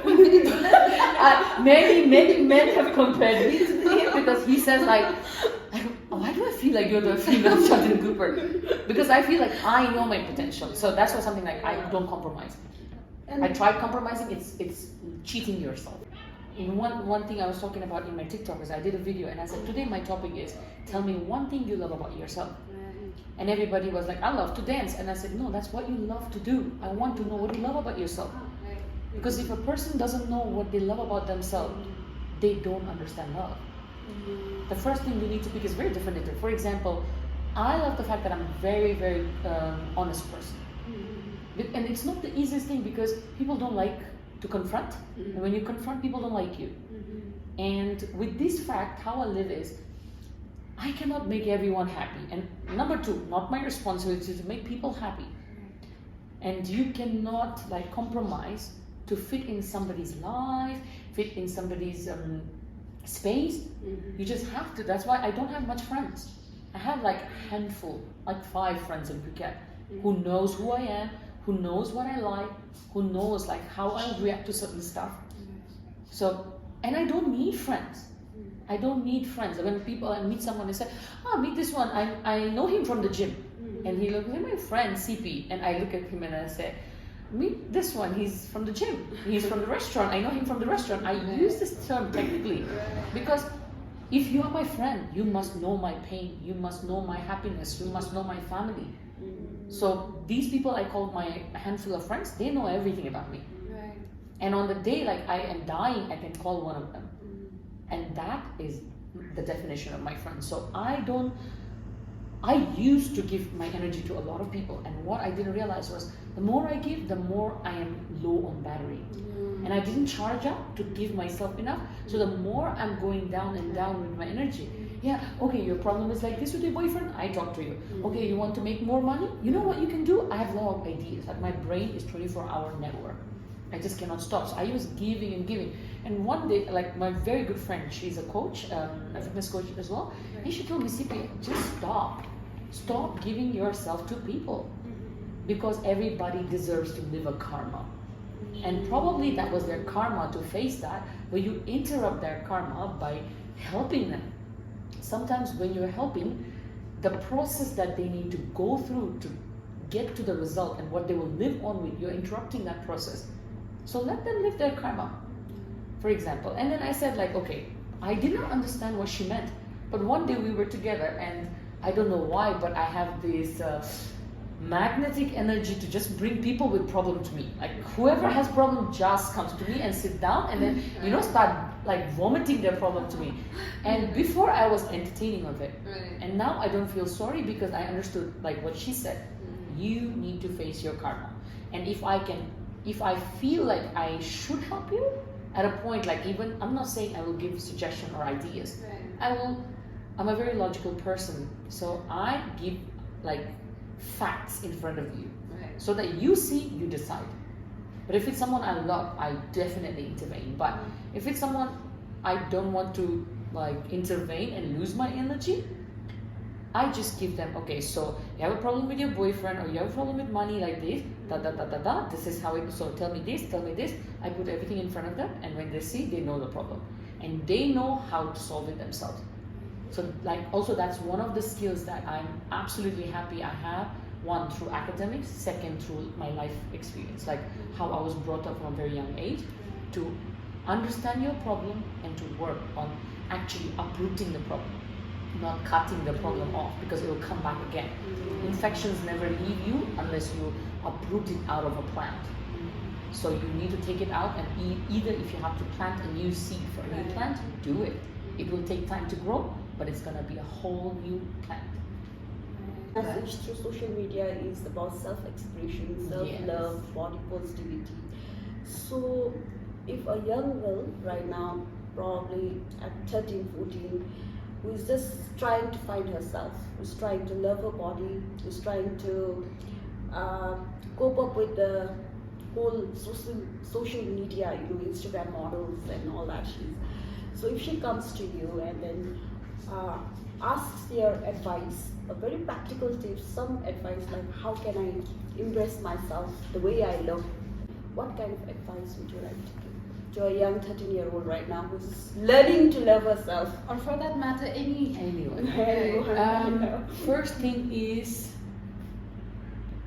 Many men have compared me to him because he says like, why do I feel like you're the female Sheldon Cooper? Because I feel like I know my potential. So that's why something like I don't compromise. I tried compromising. It's cheating yourself. In one thing I was talking about in my TikTok is I did a video and I said today my topic is tell me one thing you love about yourself. And everybody was like, I love to dance. And I said, no, that's what you love to do. I want to know what you love about yourself. Because if a person doesn't know what they love about themselves, they don't understand love. The first thing we need to pick is very definitive. For example, I love the fact that I'm a very, very honest person. And it's not the easiest thing because people don't like to confront. And when you confront, people don't like you. And with this fact, how I live is, I cannot make everyone happy. And number 2, not my responsibility to make people happy. And you cannot like compromise to fit in somebody's life, fit in somebody's space. You just have to. That's why I don't have much friends. I have like a handful, like 5 friends in Phuket, who knows who I am, who knows what I like, who knows like how I react to certain stuff. So, and I don't need friends. I don't need friends. When I meet someone, they say, "Oh, meet this one. I know him from the gym," and he looks, "Hey, my friend Cipi," and I look at him and I say, "Meet this one. He's from the gym. He's from the restaurant. I know him from the restaurant." I use this term technically because if you are my friend, you must know my pain. You must know my happiness. You must know my family. So these people I call my handful of friends, they know everything about me. Right. And on the day like I am dying, I can call one of them. And that is the definition of my friend. So I used to give my energy to a lot of people, and what I didn't realize was the more I give, the more I am low on battery. And I didn't charge up to give myself enough. So the more I'm going down and down with my energy. Yeah, okay, your problem is like this with your boyfriend, I talk to you. Okay, you want to make more money? You know what you can do? I have a lot of ideas. Like my brain is 24-hour network. I just cannot stop. So I was giving and giving. And one day, like my very good friend, she's a coach, a fitness coach as well. And she told me, Cipi, just stop. Stop giving yourself to people. Because everybody deserves to live a karma. And probably that was their karma to face that, but you interrupt their karma by helping them. Sometimes when you're helping, the process that they need to go through to get to the result and what they will live on with, you're interrupting that process. So let them live their karma, for example. And then I said like, okay, I did not understand what she meant. But one day we were together and I don't know why, but I have this magnetic energy to just bring people with problem to me. Like whoever has problem just comes to me and sit down and then, start like vomiting their problem to me. And before I was entertaining of it. And now I don't feel sorry because I understood like what she said. You need to face your karma. And if I feel like I should help you at a point, like even, I'm not saying I will give suggestion or ideas. I'm a very logical person. So I give like facts in front of you so that you see, you decide. But if it's someone I love, I definitely intervene. But if it's someone I don't want to like intervene and lose my energy, I just give them, okay, so you have a problem with your boyfriend or you have a problem with money like this, this is how it is, so tell me this. I put everything in front of them, and when they see, they know the problem. And they know how to solve it themselves. So like also that's one of the skills that I'm absolutely happy I have. One, through academics. Second, through my life experience. Like how I was brought up from a very young age to understand your problem and to work on actually uprooting the problem. Not cutting the problem off because it will come back again. Infections never leave you unless you uproot it out of a plant. So you need to take it out and either if you have to plant a new seed for a new plant, do it. It will take time to grow, but it's going to be a whole new plant. Message through social media is about self-expression, self-love, body positivity. So if a young girl right now, probably at 13, 14, who is just trying to find herself, who's trying to love her body, who's trying to cope up with the whole social media, Instagram models and all that. So if she comes to you and then asks your advice, a very practical tips, some advice like how can I embrace myself the way I look, what kind of advice would you like to give to a young 13-year-old right now who's learning to love herself? Or for that matter, anyone. First thing is,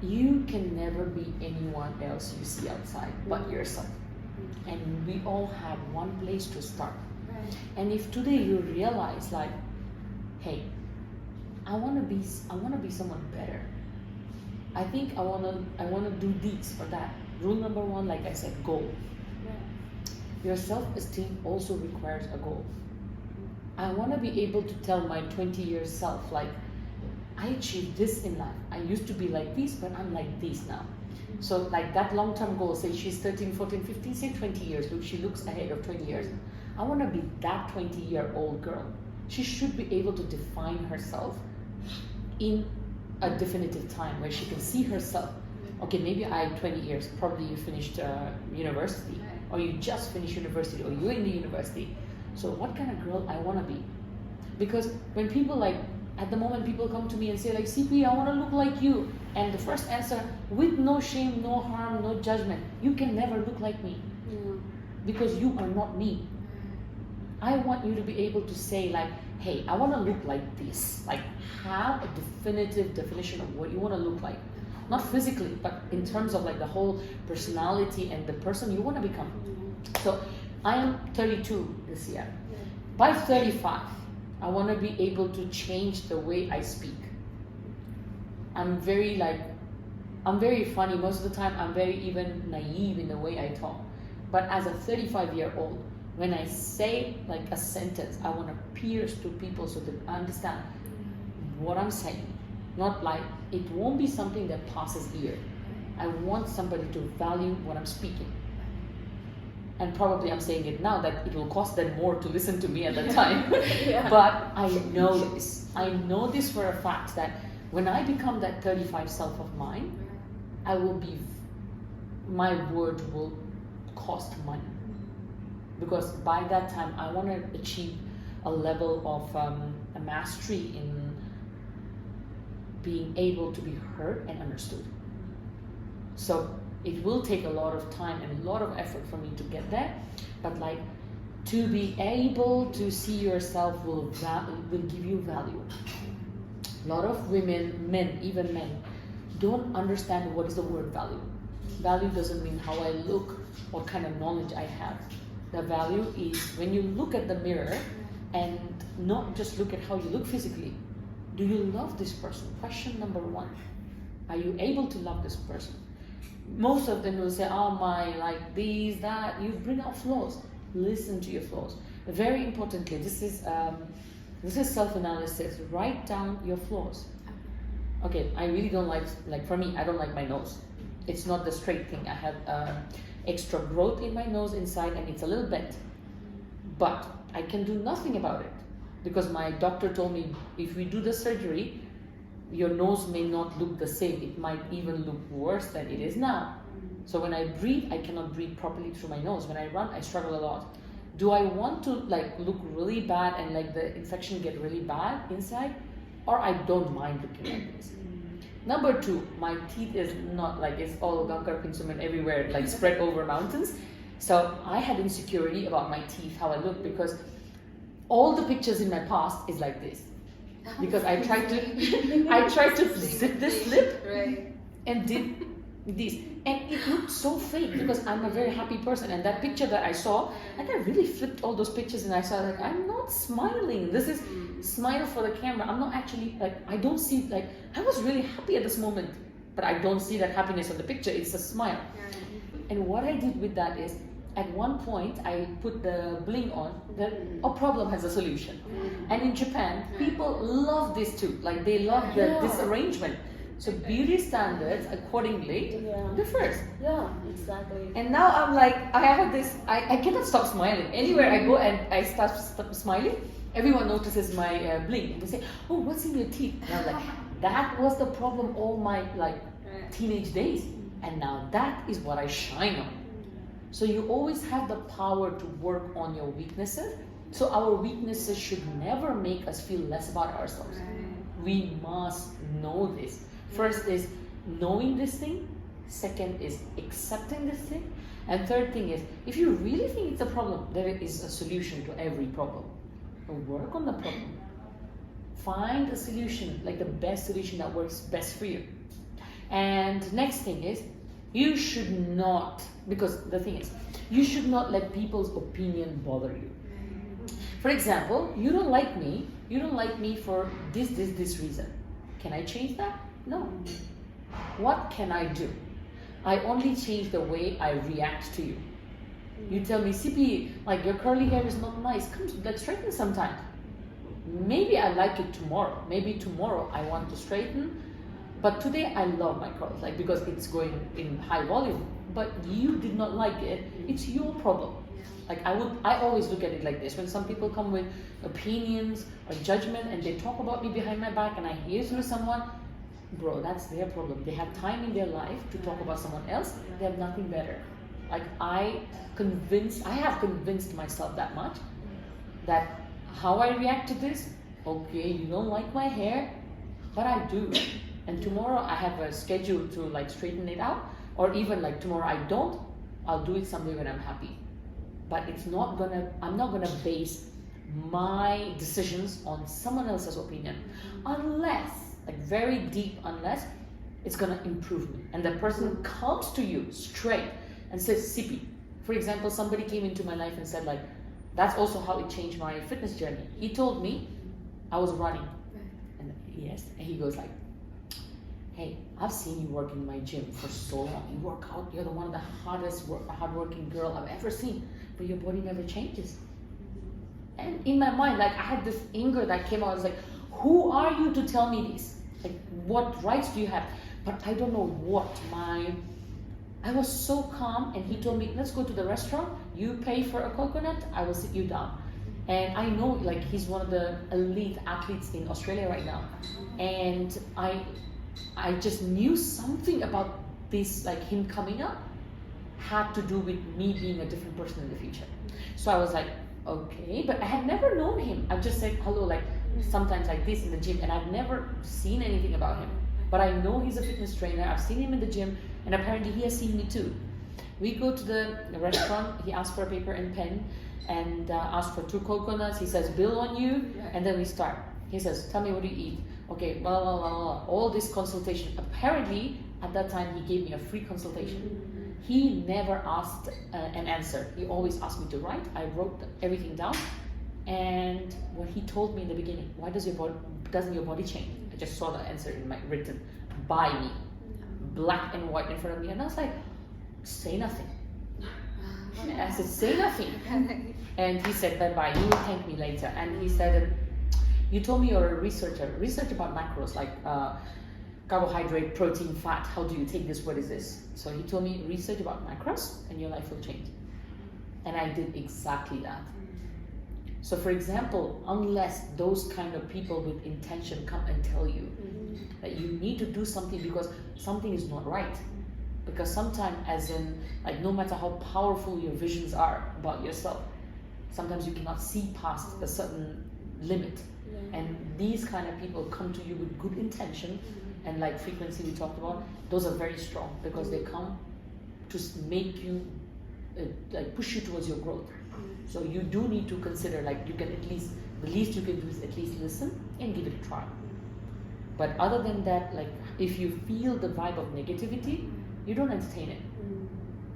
you can never be anyone else you see outside but yourself. And we all have one place to start. And if today you realize like, hey, I wanna be someone better. I think I wanna do this or that. Rule number 1, like I said, goal. Your self-esteem also requires a goal. I want to be able to tell my 20-year self, like, I achieved this in life. I used to be like this, but I'm like this now. So like that long-term goal, say she's 13, 14, 15, say 20 years. Look, she looks ahead of 20 years. I want to be that 20-year-old girl. She should be able to define herself in a definitive time where she can see herself. Okay, maybe I 20 years. Probably you finished university, or you just finished university, or you're in the university. So what kind of girl I want to be? Because when people like, at the moment people come to me and say like, Cipi, I want to look like you. And the first answer, with no shame, no harm, no judgment, you can never look like me. Because you are not me. I want you to be able to say like, hey, I want to look like this. Like, have a definitive definition of what you want to look like. Not physically, but in terms of like the whole personality and the person you want to become. So I am 32 this year. By 35, I want to be able to change the way I speak. I'm very funny. Most of the time I'm very even naive in the way I talk. But as a 35-year-old, when I say like a sentence, I want to pierce to people so they understand what I'm saying. Not like, it won't be something that passes ear. I want somebody to value what I'm speaking. And probably I'm saying it now that it will cost them more to listen to me at the time. But I know this. I know this for a fact that when I become that 35 self of mine, my word will cost money. Because by that time, I want to achieve a level of a mastery in being able to be heard and understood. So it will take a lot of time and a lot of effort for me to get there, but like, to be able to see yourself will give you value. A lot of women, men, even men, don't understand what is the word value. Value doesn't mean how I look, what kind of knowledge I have. The value is when you look at the mirror and not just look at how you look physically. Do you love this person? Question number one. Are you able to love this person? Most of them will say, oh my, like these, that. You bring out flaws. Listen to your flaws. Very importantly, this is self-analysis. Write down your flaws. Okay, I really don't like for me, I don't like my nose. It's not the straight thing. I have extra growth in my nose inside and it's a little bent. But I can do nothing about it because my doctor told me if we do the surgery, your nose may not look the same. It might even look worse than it is now. So when I breathe, I cannot breathe properly through my nose. When I run, I struggle a lot. Do I want to like look really bad and like the infection get really bad inside? Or I don't mind looking like this. Number two, my teeth is not like, it's all gangkar pinsuman everywhere, like spread over mountains. So I had insecurity about my teeth, how I look, because all the pictures in my past is like this. Because I tried to zip this lip and did this. And it looked so fake because I'm a very happy person. And that picture that I saw, like I really flipped all those pictures and I saw like, I'm not smiling. This is smile for the camera. I'm not actually like, I don't see like, I was really happy at this moment, but I don't see that happiness on the picture. It's a smile. And what I did with that is, at one point, I put the bling on, that a problem has a solution. And in Japan, people love this too. Like they love this arrangement. So beauty standards accordingly differs. Yeah, exactly. And now I'm like, I have this, I cannot stop smiling. Anywhere I go and I start smiling, everyone notices my bling. And they say, oh, what's in your teeth? And I'm like, that was the problem all my like teenage days. And now that is what I shine on. So you always have the power to work on your weaknesses. So our weaknesses should never make us feel less about ourselves. We must know this. First is knowing this thing. Second is accepting this thing. And third thing is, if you really think it's a problem, there is a solution to every problem. So work on the problem. Find a solution, like the best solution that works best for you. And next thing is, you should not, because the thing is, you should not let people's opinion bother you. For example, you don't like me for this reason. Can I change that? No. What can I do? I only change the way I react to you. You tell me, Cipi, like your curly hair is not nice. Come, let's straighten sometime. Maybe I like it tomorrow. Maybe tomorrow I want to straighten. But today I love my curls, like because it's going in high volume. But you did not like it. It's your problem. Like I always look at it like this. When some people come with opinions or judgment and they talk about me behind my back and I hear through someone, bro, that's their problem. They have time in their life to talk about someone else. They have nothing better. Like I have convinced myself that much that how I react to this, okay, you don't like my hair, but I do. And tomorrow I have a schedule to like straighten it out, or even like tomorrow I don't, I'll do it someday when I'm happy. But I'm not gonna base my decisions on someone else's opinion, unless, like very deep, unless it's gonna improve me. And the person comes to you straight and says, Cipi, for example, somebody came into my life and said like, that's also how it changed my fitness journey. He told me I was running, and yes, and he goes like, hey, I've seen you work in my gym for so long. You work out, you're one of the hardworking girl I've ever seen, but your body never changes. And in my mind, like I had this anger that came out. I was like, who are you to tell me this? Like, what rights do you have? But I don't know what I was so calm, and he told me, let's go to the restaurant. You pay for a coconut, I will sit you down. And I know like he's one of the elite athletes in Australia right now. And I just knew something about this, like him coming up had to do with me being a different person in the future. So I was like, okay, but I had never known him. I've just said hello like sometimes like this in the gym, and I've never seen anything about him. But I know he's a fitness trainer. I've seen him in the gym, and apparently he has seen me too. We go to the restaurant, he asked for a paper and pen, and asked for 2 coconuts. He says, bill on you, and then we start. He says, tell me what you eat. Okay, blah, blah, blah, blah. All this consultation. Apparently, at that time, he gave me a free consultation. He never asked an answer. He always asked me to write. I wrote everything down. And what he told me in the beginning, why doesn't your body change? I just saw the answer in my written by me, black and white in front of me. And I was like, say nothing. And I said, say nothing. And he said, bye-bye, you will thank me later. And he said, you told me you're a research about macros, like carbohydrate, protein, fat. How do you take this? What is this? So he told me, research about macros and your life will change. And I did exactly that. So for example, unless those kind of people with intention come and tell you that you need to do something because something is not right. Because sometimes, as in, like, no matter how powerful your visions are about yourself, sometimes you cannot see past a certain limit. And these kind of people come to you with good intention, and like frequency we talked about, those are very strong because they come to make you, like push you towards your growth. So you do need to consider, like, you can at least, the least you can do is at least listen and give it a try. But other than that, like, if you feel the vibe of negativity, you don't entertain it.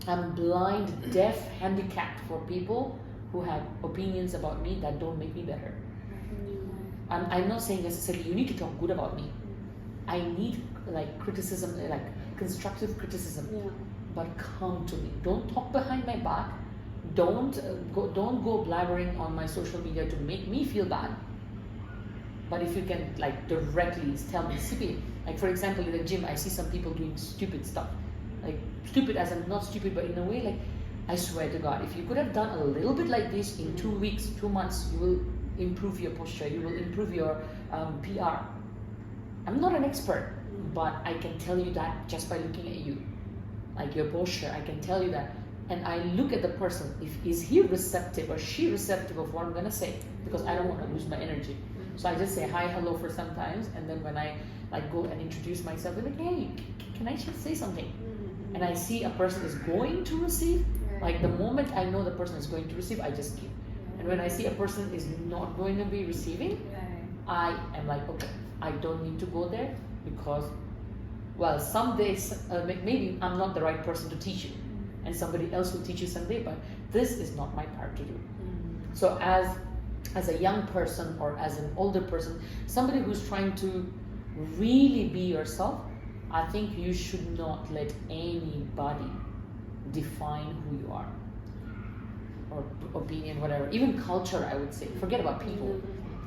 I'm blind, deaf, handicapped for people who have opinions about me that don't make me better. I'm not saying necessarily you need to talk good about me. I need like criticism, like constructive criticism, but come to me. Don't talk behind my back. Don't go blabbering on my social media to make me feel bad. But if you can like directly tell me, Cipi, like for example in the gym, I see some people doing stupid stuff. Like stupid as in not stupid, but in a way like, I swear to God, if you could have done a little bit like this in 2 weeks, 2 months, you will improve your posture, you will improve your PR. I'm not an expert, but I can tell you that just by looking at you. Like your posture, I can tell you that. And I look at the person, is he receptive or she receptive of what I'm gonna say? Because I don't want to lose my energy. So I just say hi, hello for sometimes, and then when I like go and introduce myself, I'm like, hey, can I just say something? And I see a person is going to receive, like the moment I know the person is going to receive, I just give. And when I see a person is not going to be receiving, I am like, okay, I don't need to go there because, well, some days, maybe I'm not the right person to teach you and somebody else will teach you someday, but this is not my part to do. So as a young person or as an older person, somebody who's trying to really be yourself, I think you should not let anybody define who you are. Or opinion, whatever, even culture, I would say. Forget about people.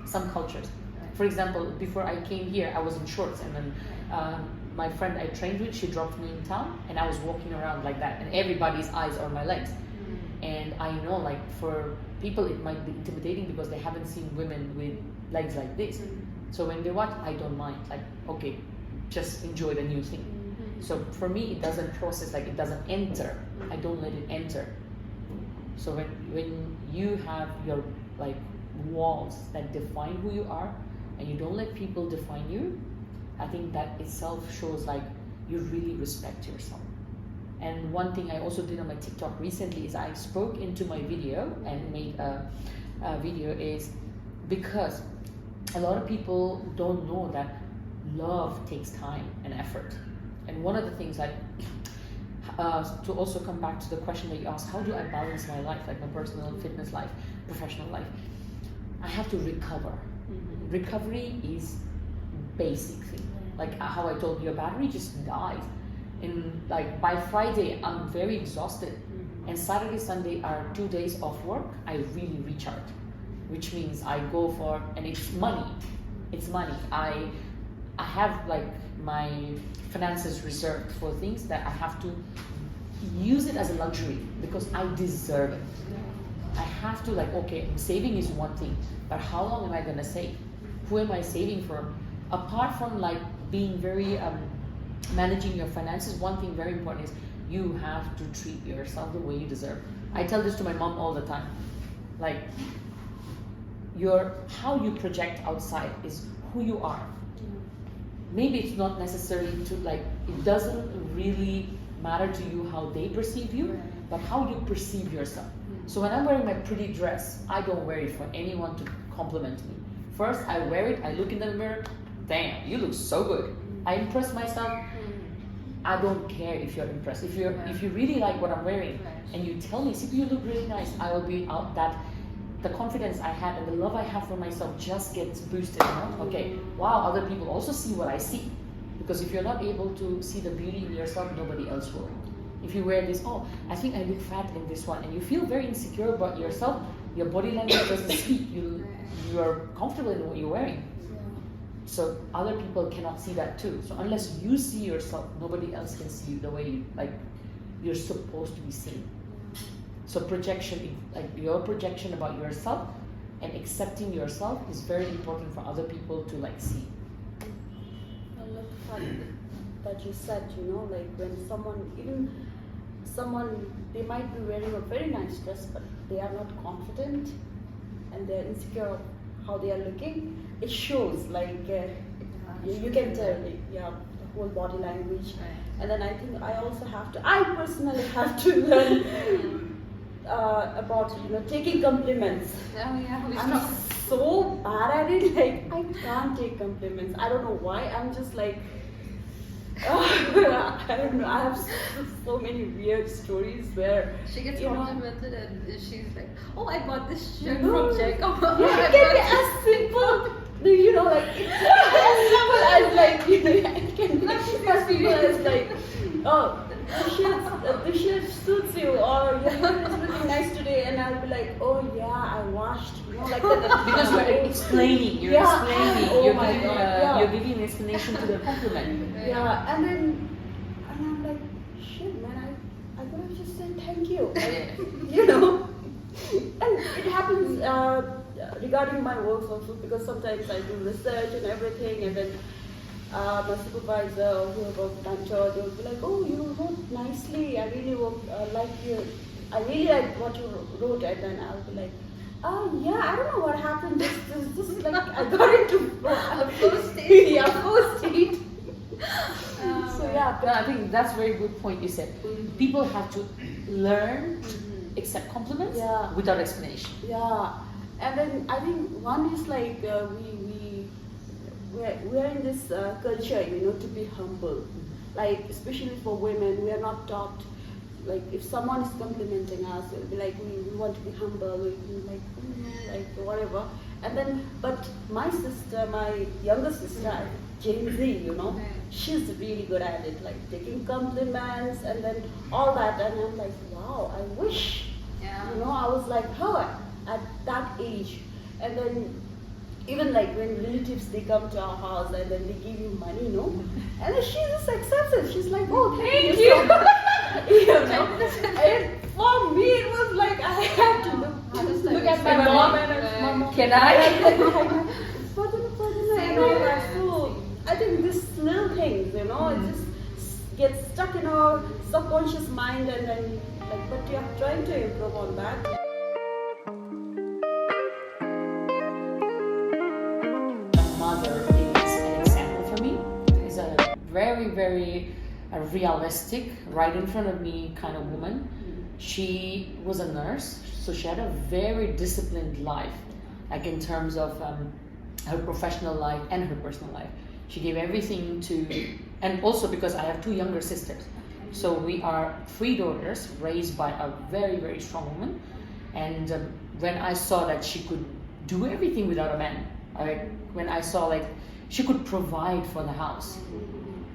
Some cultures. For example, before I came here, I was in shorts, and then my friend I trained with, she dropped me in town, and I was walking around like that, and everybody's eyes are on my legs. And I know, like, for people, it might be intimidating because they haven't seen women with legs like this. So when they watch, I don't mind. Like, okay, just enjoy the new thing. So for me, it doesn't process, like it doesn't enter. I don't let it enter. So when you have your like walls that define who you are, and you don't let people define you, I think that itself shows like you really respect yourself. And one thing I also did on my TikTok recently is I spoke into my video and made a video is because a lot of people don't know that love takes time and effort. And one of the things like to also come back to the question that you asked, how do I balance my life, like my personal fitness life, professional life? I have to recover. Recovery is basic thing. Like how I told you, your battery just dies. And like by Friday, I'm very exhausted. And Saturday, Sunday are 2 days off work. I really recharge, which means I go for, and it's money. It's money. I have like my finances reserved for things that I have to use it as a luxury because I deserve it. I have to like, okay, saving is one thing, but how long am I gonna save? Who am I saving for? Apart from like being very managing your finances, one thing very important is you have to treat yourself the way you deserve. I tell this to my mom all the time. Like how you project outside is who you are. Maybe it's not necessary to like, it doesn't really matter to you how they perceive you, but how you perceive yourself. So when I'm wearing my pretty dress, I don't wear it for anyone to compliment me. First, I wear it, I look in the mirror, damn, you look so good. I impress myself. I don't care if you're impressed. If you really like what I'm wearing and you tell me, Cipi, you look really nice, I will be out that the confidence I had and the love I have for myself just gets boosted, you know? Okay, wow, other people also see what I see. Because if you're not able to see the beauty in yourself, nobody else will. If you wear this, oh, I think I look fat in this one, and you feel very insecure about yourself, your body language doesn't speak. You are comfortable in what you're wearing. So other people cannot see that too. So unless you see yourself, nobody else can see you the way you're supposed to be seen. So projection, like your projection about yourself and accepting yourself is very important for other people to like see. I love the fact that you said, you know, like when someone, they might be wearing a very nice dress, but they are not confident and they're insecure of how they are looking. It shows, like you can tell, like, the whole body language. And then I think I personally have to learn about, you know, taking compliments. I'm so bad at it, like I can't take compliments. I don't know why. I'm just like, I don't know. I have so many weird stories where she gets complimented and she's like, oh, I bought this shirt No. from Jacob. Yeah, it can be as simple, you know, like it's as simple as like, you know, it can be as simple as like, oh, the shirt suits you, or your hair is looking nice today, and I'll be like, oh yeah, I washed, you know, like that. Because you're explaining, you're giving an explanation to the compliment. Yeah, and I'm like, shit, man, I could have just said thank you, like, you know. And it happens regarding my work also, because sometimes I do research and everything, and then my supervisor or whoever mentor, they will be like, oh, you wrote nicely, I really like what you wrote, and then I'll be like, oh yeah, I don't know what happened, just like I got into first state. So yeah. No, I think that's a very good point you said. People have to learn to accept compliments without explanation. Yeah, and then I think one is like we're in this culture, you know, to be humble. Like especially for women, we are not taught. Like if someone is complimenting us, we'll be like, we want to be humble. We'll be like, like whatever. And then, but my sister, my younger sister, Gen Z, you know, she's really good at it, like taking compliments and then all that. And I'm like, wow, I wish, you know, I was like her at that age. And then even like when relatives, they come to our house and then they give you money, you know, and then she just accepts it. She's like, oh, thank you. You know? And for me, it was like I had to look at my mom and my mom. Can I? And all that. So I think these little things, you know, it just gets stuck in our subconscious mind, and then like, but you're trying to improve on that. My mother is an example for me. She's a very, very realistic, right in front of me kind of woman. She was a nurse, so she had a very disciplined life, like in terms of her professional life and her personal life. She gave everything to, and also because I have two younger sisters, so we are three daughters raised by a very, very strong woman. And when I saw that she could do everything without a man, when I saw like she could provide for the house,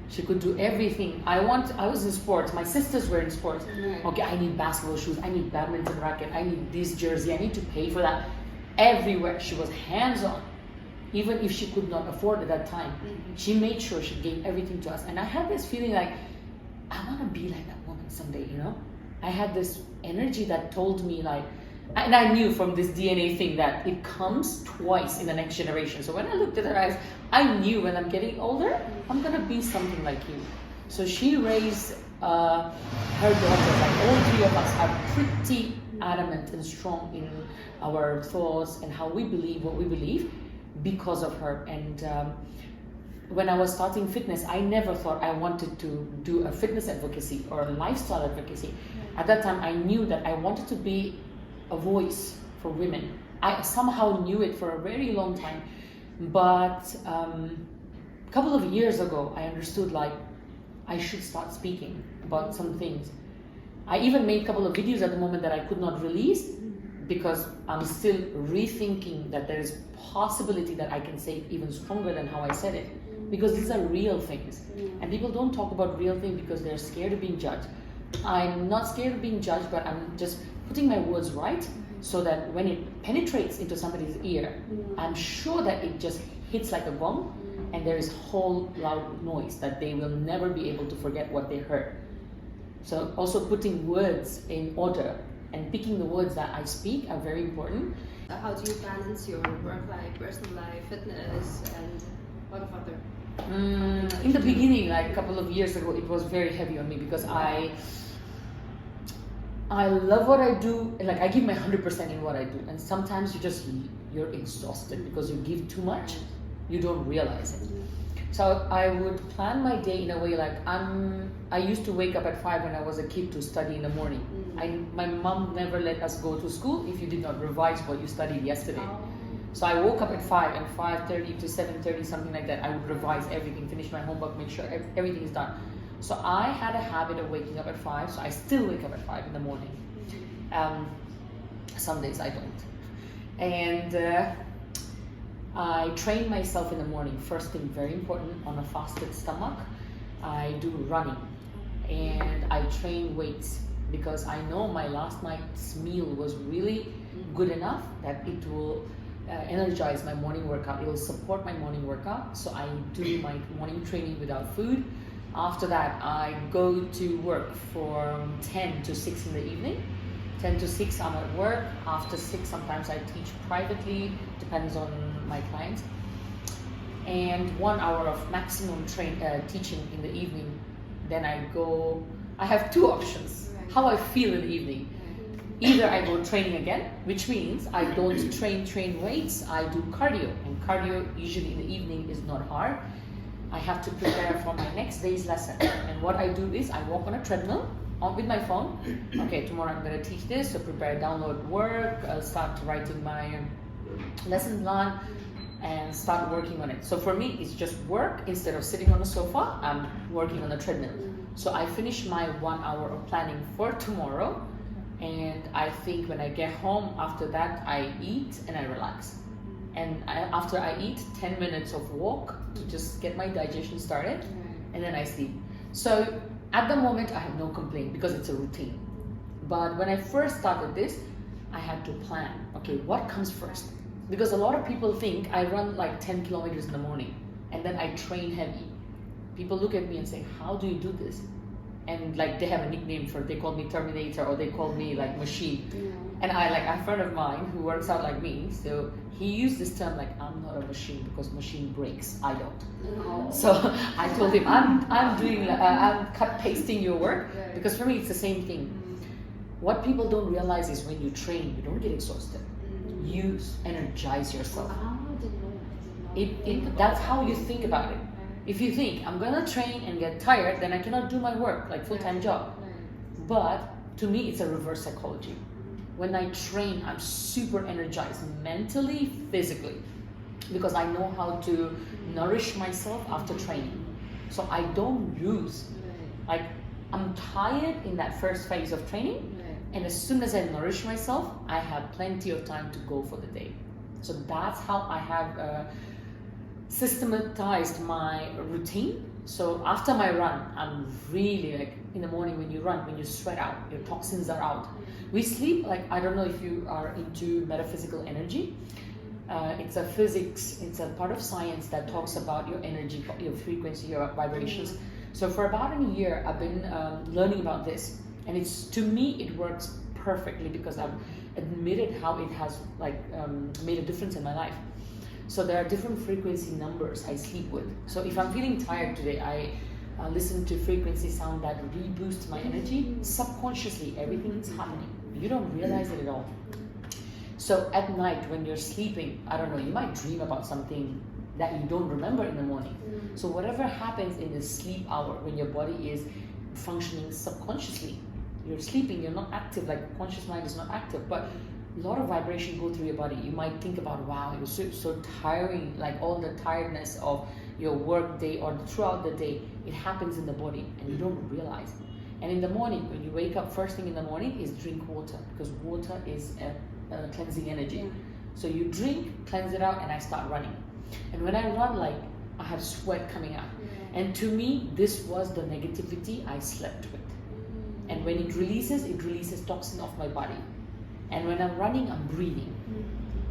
she could do everything. I was in sports. My sisters were in sports. Okay, I need basketball shoes. I need badminton racket. I need this jersey. I need to pay for that. Everywhere she was hands-on, even if she could not afford at that time. She made sure she gave everything to us. And I had this feeling like, I want to be like that woman someday, you know? I had this energy that told me like, and I knew from this DNA thing that it comes twice in the next generation. So when I looked at her eyes, I knew when I'm getting older, I'm gonna be something like you. So she raised her daughters, like all three of us are pretty adamant and strong in our thoughts and how we believe what we believe because of her. And when I was starting fitness, I never thought I wanted to do a fitness advocacy or a lifestyle advocacy. At that time, I knew that I wanted to be a voice for women. I somehow knew it for a very long time, but a couple of years ago, I understood like I should start speaking about some things. I even made a couple of videos at the moment that I could not release because I'm still rethinking that there is possibility that I can say it even stronger than how I said it, because these are real things, and people don't talk about real things because they're scared of being judged. I'm not scared of being judged, but I'm just putting my words right so that when it penetrates into somebody's ear, I'm sure that it just hits like a gong and there is whole loud noise that they will never be able to forget what they heard. So also putting words in order and picking the words that I speak are very important. How do you balance your work life, personal life, fitness, and what of other? In the beginning, like a couple of years ago, it was very heavy on me because I love what I do, and like I give my 100% in what I do, and sometimes you're exhausted because you give too much, you don't realize it. So I would plan my day in a way like I used to wake up at 5 when I was a kid to study in the morning. My mom never let us go to school if you did not revise what you studied yesterday. So I woke up at 5, and 5:30 to 7:30, something like that, I would revise everything, finish my homework, make sure everything is done. So I had a habit of waking up at 5, so I still wake up at 5 in the morning. Some days I don't. And I train myself in the morning. First thing, very important, on a fasted stomach, I do running. And I train weights because I know my last night's meal was really good enough that it will energize my morning workout. It will support my morning workout. So I do my morning training without food. After that, I go to work from 10 to 6 in the evening. 10 to 6, I'm at work. After 6, sometimes I teach privately, depends on my clients. And 1 hour of maximum teaching in the evening. Then I have 2 options, how I feel in the evening. Either I go training again, which means I don't train weights, I do cardio. And cardio usually in the evening is not hard. I have to prepare for my next day's lesson. And what I do is I walk on a treadmill with my phone. Okay, tomorrow I'm going to teach this, so prepare, download work, I'll start writing my lesson plan and start working on it. So for me, it's just work. Instead of sitting on the sofa, I'm working on the treadmill. So I finish my 1 hour of planning for tomorrow. And I think when I get home, after that, I eat and I relax. And after I eat, 10 minutes of walk to just get my digestion started, and then I sleep. So at the moment, I have no complaint because it's a routine. But when I first started this, I had to plan, okay, what comes first? Because a lot of people think I run like 10 kilometers in the morning and then I train heavy. People look at me and say, how do you do this? And like they have a nickname for it. They call me Terminator or they call me like machine. And I like a friend of mine who works out like me, so he used this term like, I'm not a machine because machine breaks, I don't. So I told him I'm cut pasting your work, because for me it's the same thing. What people don't realize is when you train, you don't get exhausted. You energize yourself. That's how you think about it. If you think I'm gonna train and get tired, then I cannot do my work like full-time job. But to me, it's a reverse psychology. When I train, I'm super energized mentally, physically, because I know how to nourish myself after training. So I don't lose. Like, I'm tired in that first phase of training, and as soon as I nourish myself, I have plenty of time to go for the day. So that's how I have systematized my routine. So after my run, I'm really like, in the morning when you run, when you sweat out, your toxins are out. We sleep, like, I don't know if you are into metaphysical energy. It's a physics, it's a part of science that talks about your energy, your frequency, your vibrations. So for about a year, I've been learning about this. And it's, to me, it works perfectly because I've admitted how it has like made a difference in my life. So there are different frequency numbers I sleep with. So if I'm feeling tired today, I listen to frequency sound that reboosts my energy. Subconsciously, everything is happening. You don't realize it at all. So at night when you're sleeping, I don't know, you might dream about something that you don't remember in the morning. So whatever happens in the sleep hour, when your body is functioning subconsciously, you're sleeping, you're not active, like conscious mind is not active, but a lot of vibration go through your body. You might think about, wow, it was so tiring, like all the tiredness of your work day or throughout the day, it happens in the body and you don't realize. And in the morning, when you wake up, first thing in the morning is drink water, because water is a cleansing energy. So you drink, cleanse it out, and I start running. And when I run, like, I have sweat coming out. And to me, this was the negativity I slept with. And when it releases toxin off my body. And when I'm running, I'm breathing.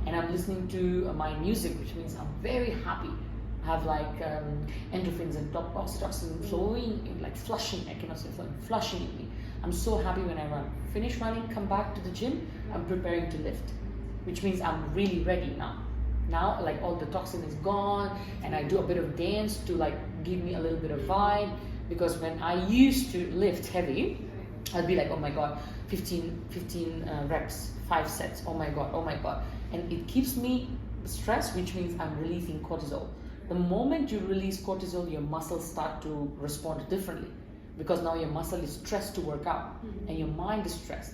And I'm listening to my music, which means I'm very happy. I have like endorphins and oxytocin flowing, like flushing, I cannot say flowing, flushing in me. I'm so happy when I run. Finish running, come back to the gym, I'm preparing to lift. Which means I'm really ready now. Now, like, all the toxin is gone, and I do a bit of dance to like give me a little bit of vibe. Because when I used to lift heavy, I'd be like, oh my god, 15 reps, 5 sets, oh my god. And it keeps me stressed, which means I'm releasing cortisol. The moment you release cortisol, your muscles start to respond differently, because now your muscle is stressed to work out, and your mind is stressed.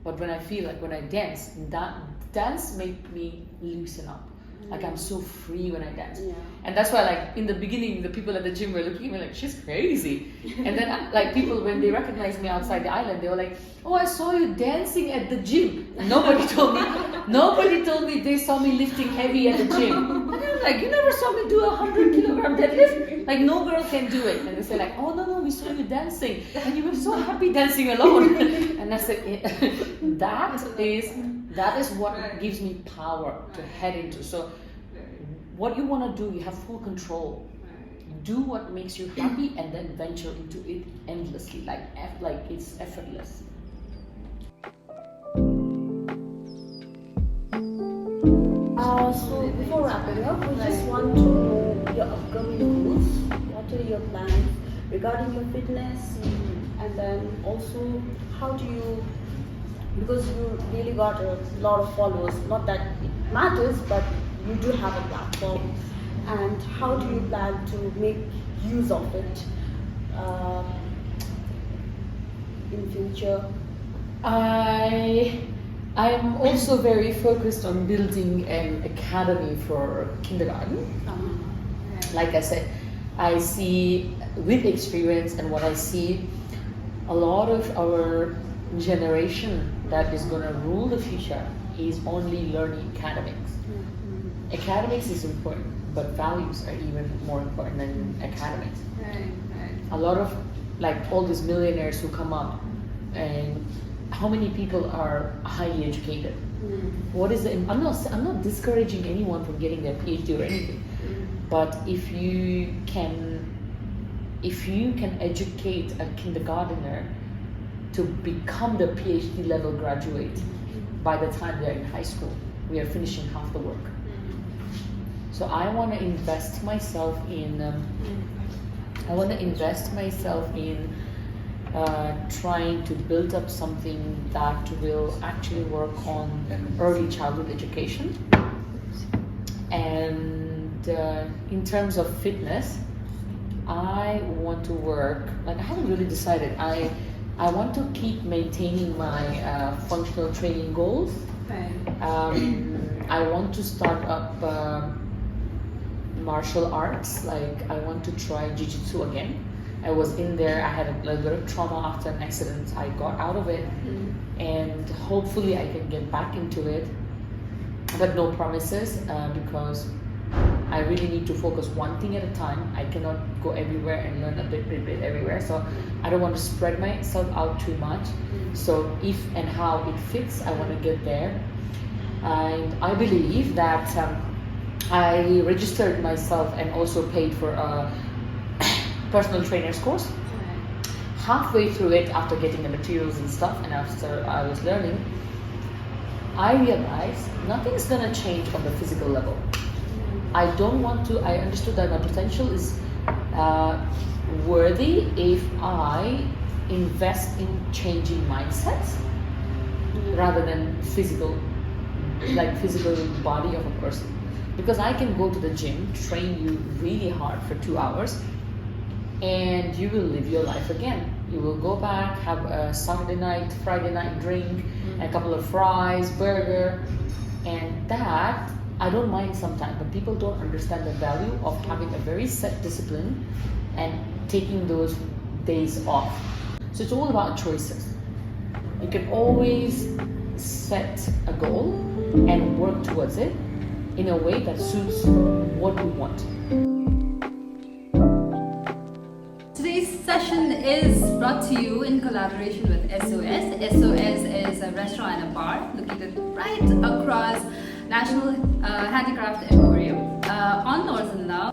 But when I feel like, when I dance, that dance makes me loosen up. Like, I'm so free when I dance. And that's why, like, in the beginning, the people at the gym were looking at me like, she's crazy. And then, like, people, when they recognized me outside the island, they were like, oh, I saw you dancing at the gym. Nobody told me they saw me lifting heavy at the gym. And I'm like, you never saw me do 100 kilogram deadlift? Like, no girl can do it. And they say like, oh, no, we saw you dancing. And you were so happy dancing alone. And I said, that is what gives me power to head into. So what you want to do, you have full control. Do what makes you happy and then venture into it endlessly, like it's effortless. So before wrapping up, we just want to know your upcoming goals. What are your plans regarding your fitness, and then also how do you, because you really got a lot of followers, not that it matters, but you do have a platform, and how do you plan to make use of it in future? I am also very focused on building an academy for kindergarten. Like I said, I see with experience and what I see, a lot of our generation that is going to rule the future is only learning academics. Academics is important, but values are even more important than academics. A lot of, like, all these millionaires who come up, and how many people are highly educated? What is it? I'm not discouraging anyone from getting their PhD or anything, but if you can educate a kindergartner to become the PhD level graduate by the time they're in high school, we are finishing half the work. So I want to invest myself in. Trying to build up something that will actually work on early childhood education. And in terms of fitness, I want to work, like I haven't really decided. I want to keep maintaining my functional training goals. Okay. I want to start up martial arts, like I want to try jiu-jitsu again. I was in there, I had a little bit of trauma after an accident. I got out of it, and hopefully I can get back into it, but no promises, because I really need to focus one thing at a time. I cannot go everywhere and learn a bit everywhere, so I don't want to spread myself out too much. So if and how it fits, I want to get there. And I believe that I registered myself and also paid for a personal trainer's course. Halfway through it, after getting the materials and stuff, and after I was learning, I realized nothing's gonna change on the physical level. I don't want to. I understood that my potential is worthy if I invest in changing mindsets rather than physical body of a person. Because I can go to the gym, train you really hard for 2 hours, and you will live your life again. You will go back, have a Saturday night, Friday night drink, a couple of fries, burger, and that I don't mind sometimes, but people don't understand the value of having a very set discipline and taking those days off. So it's all about choices. You can always set a goal and work towards it in a way that suits what you want. Today's session is brought to you in collaboration with SOS. SOS is a restaurant and a bar located right across National Handicraft Emporium on Norzin Lam.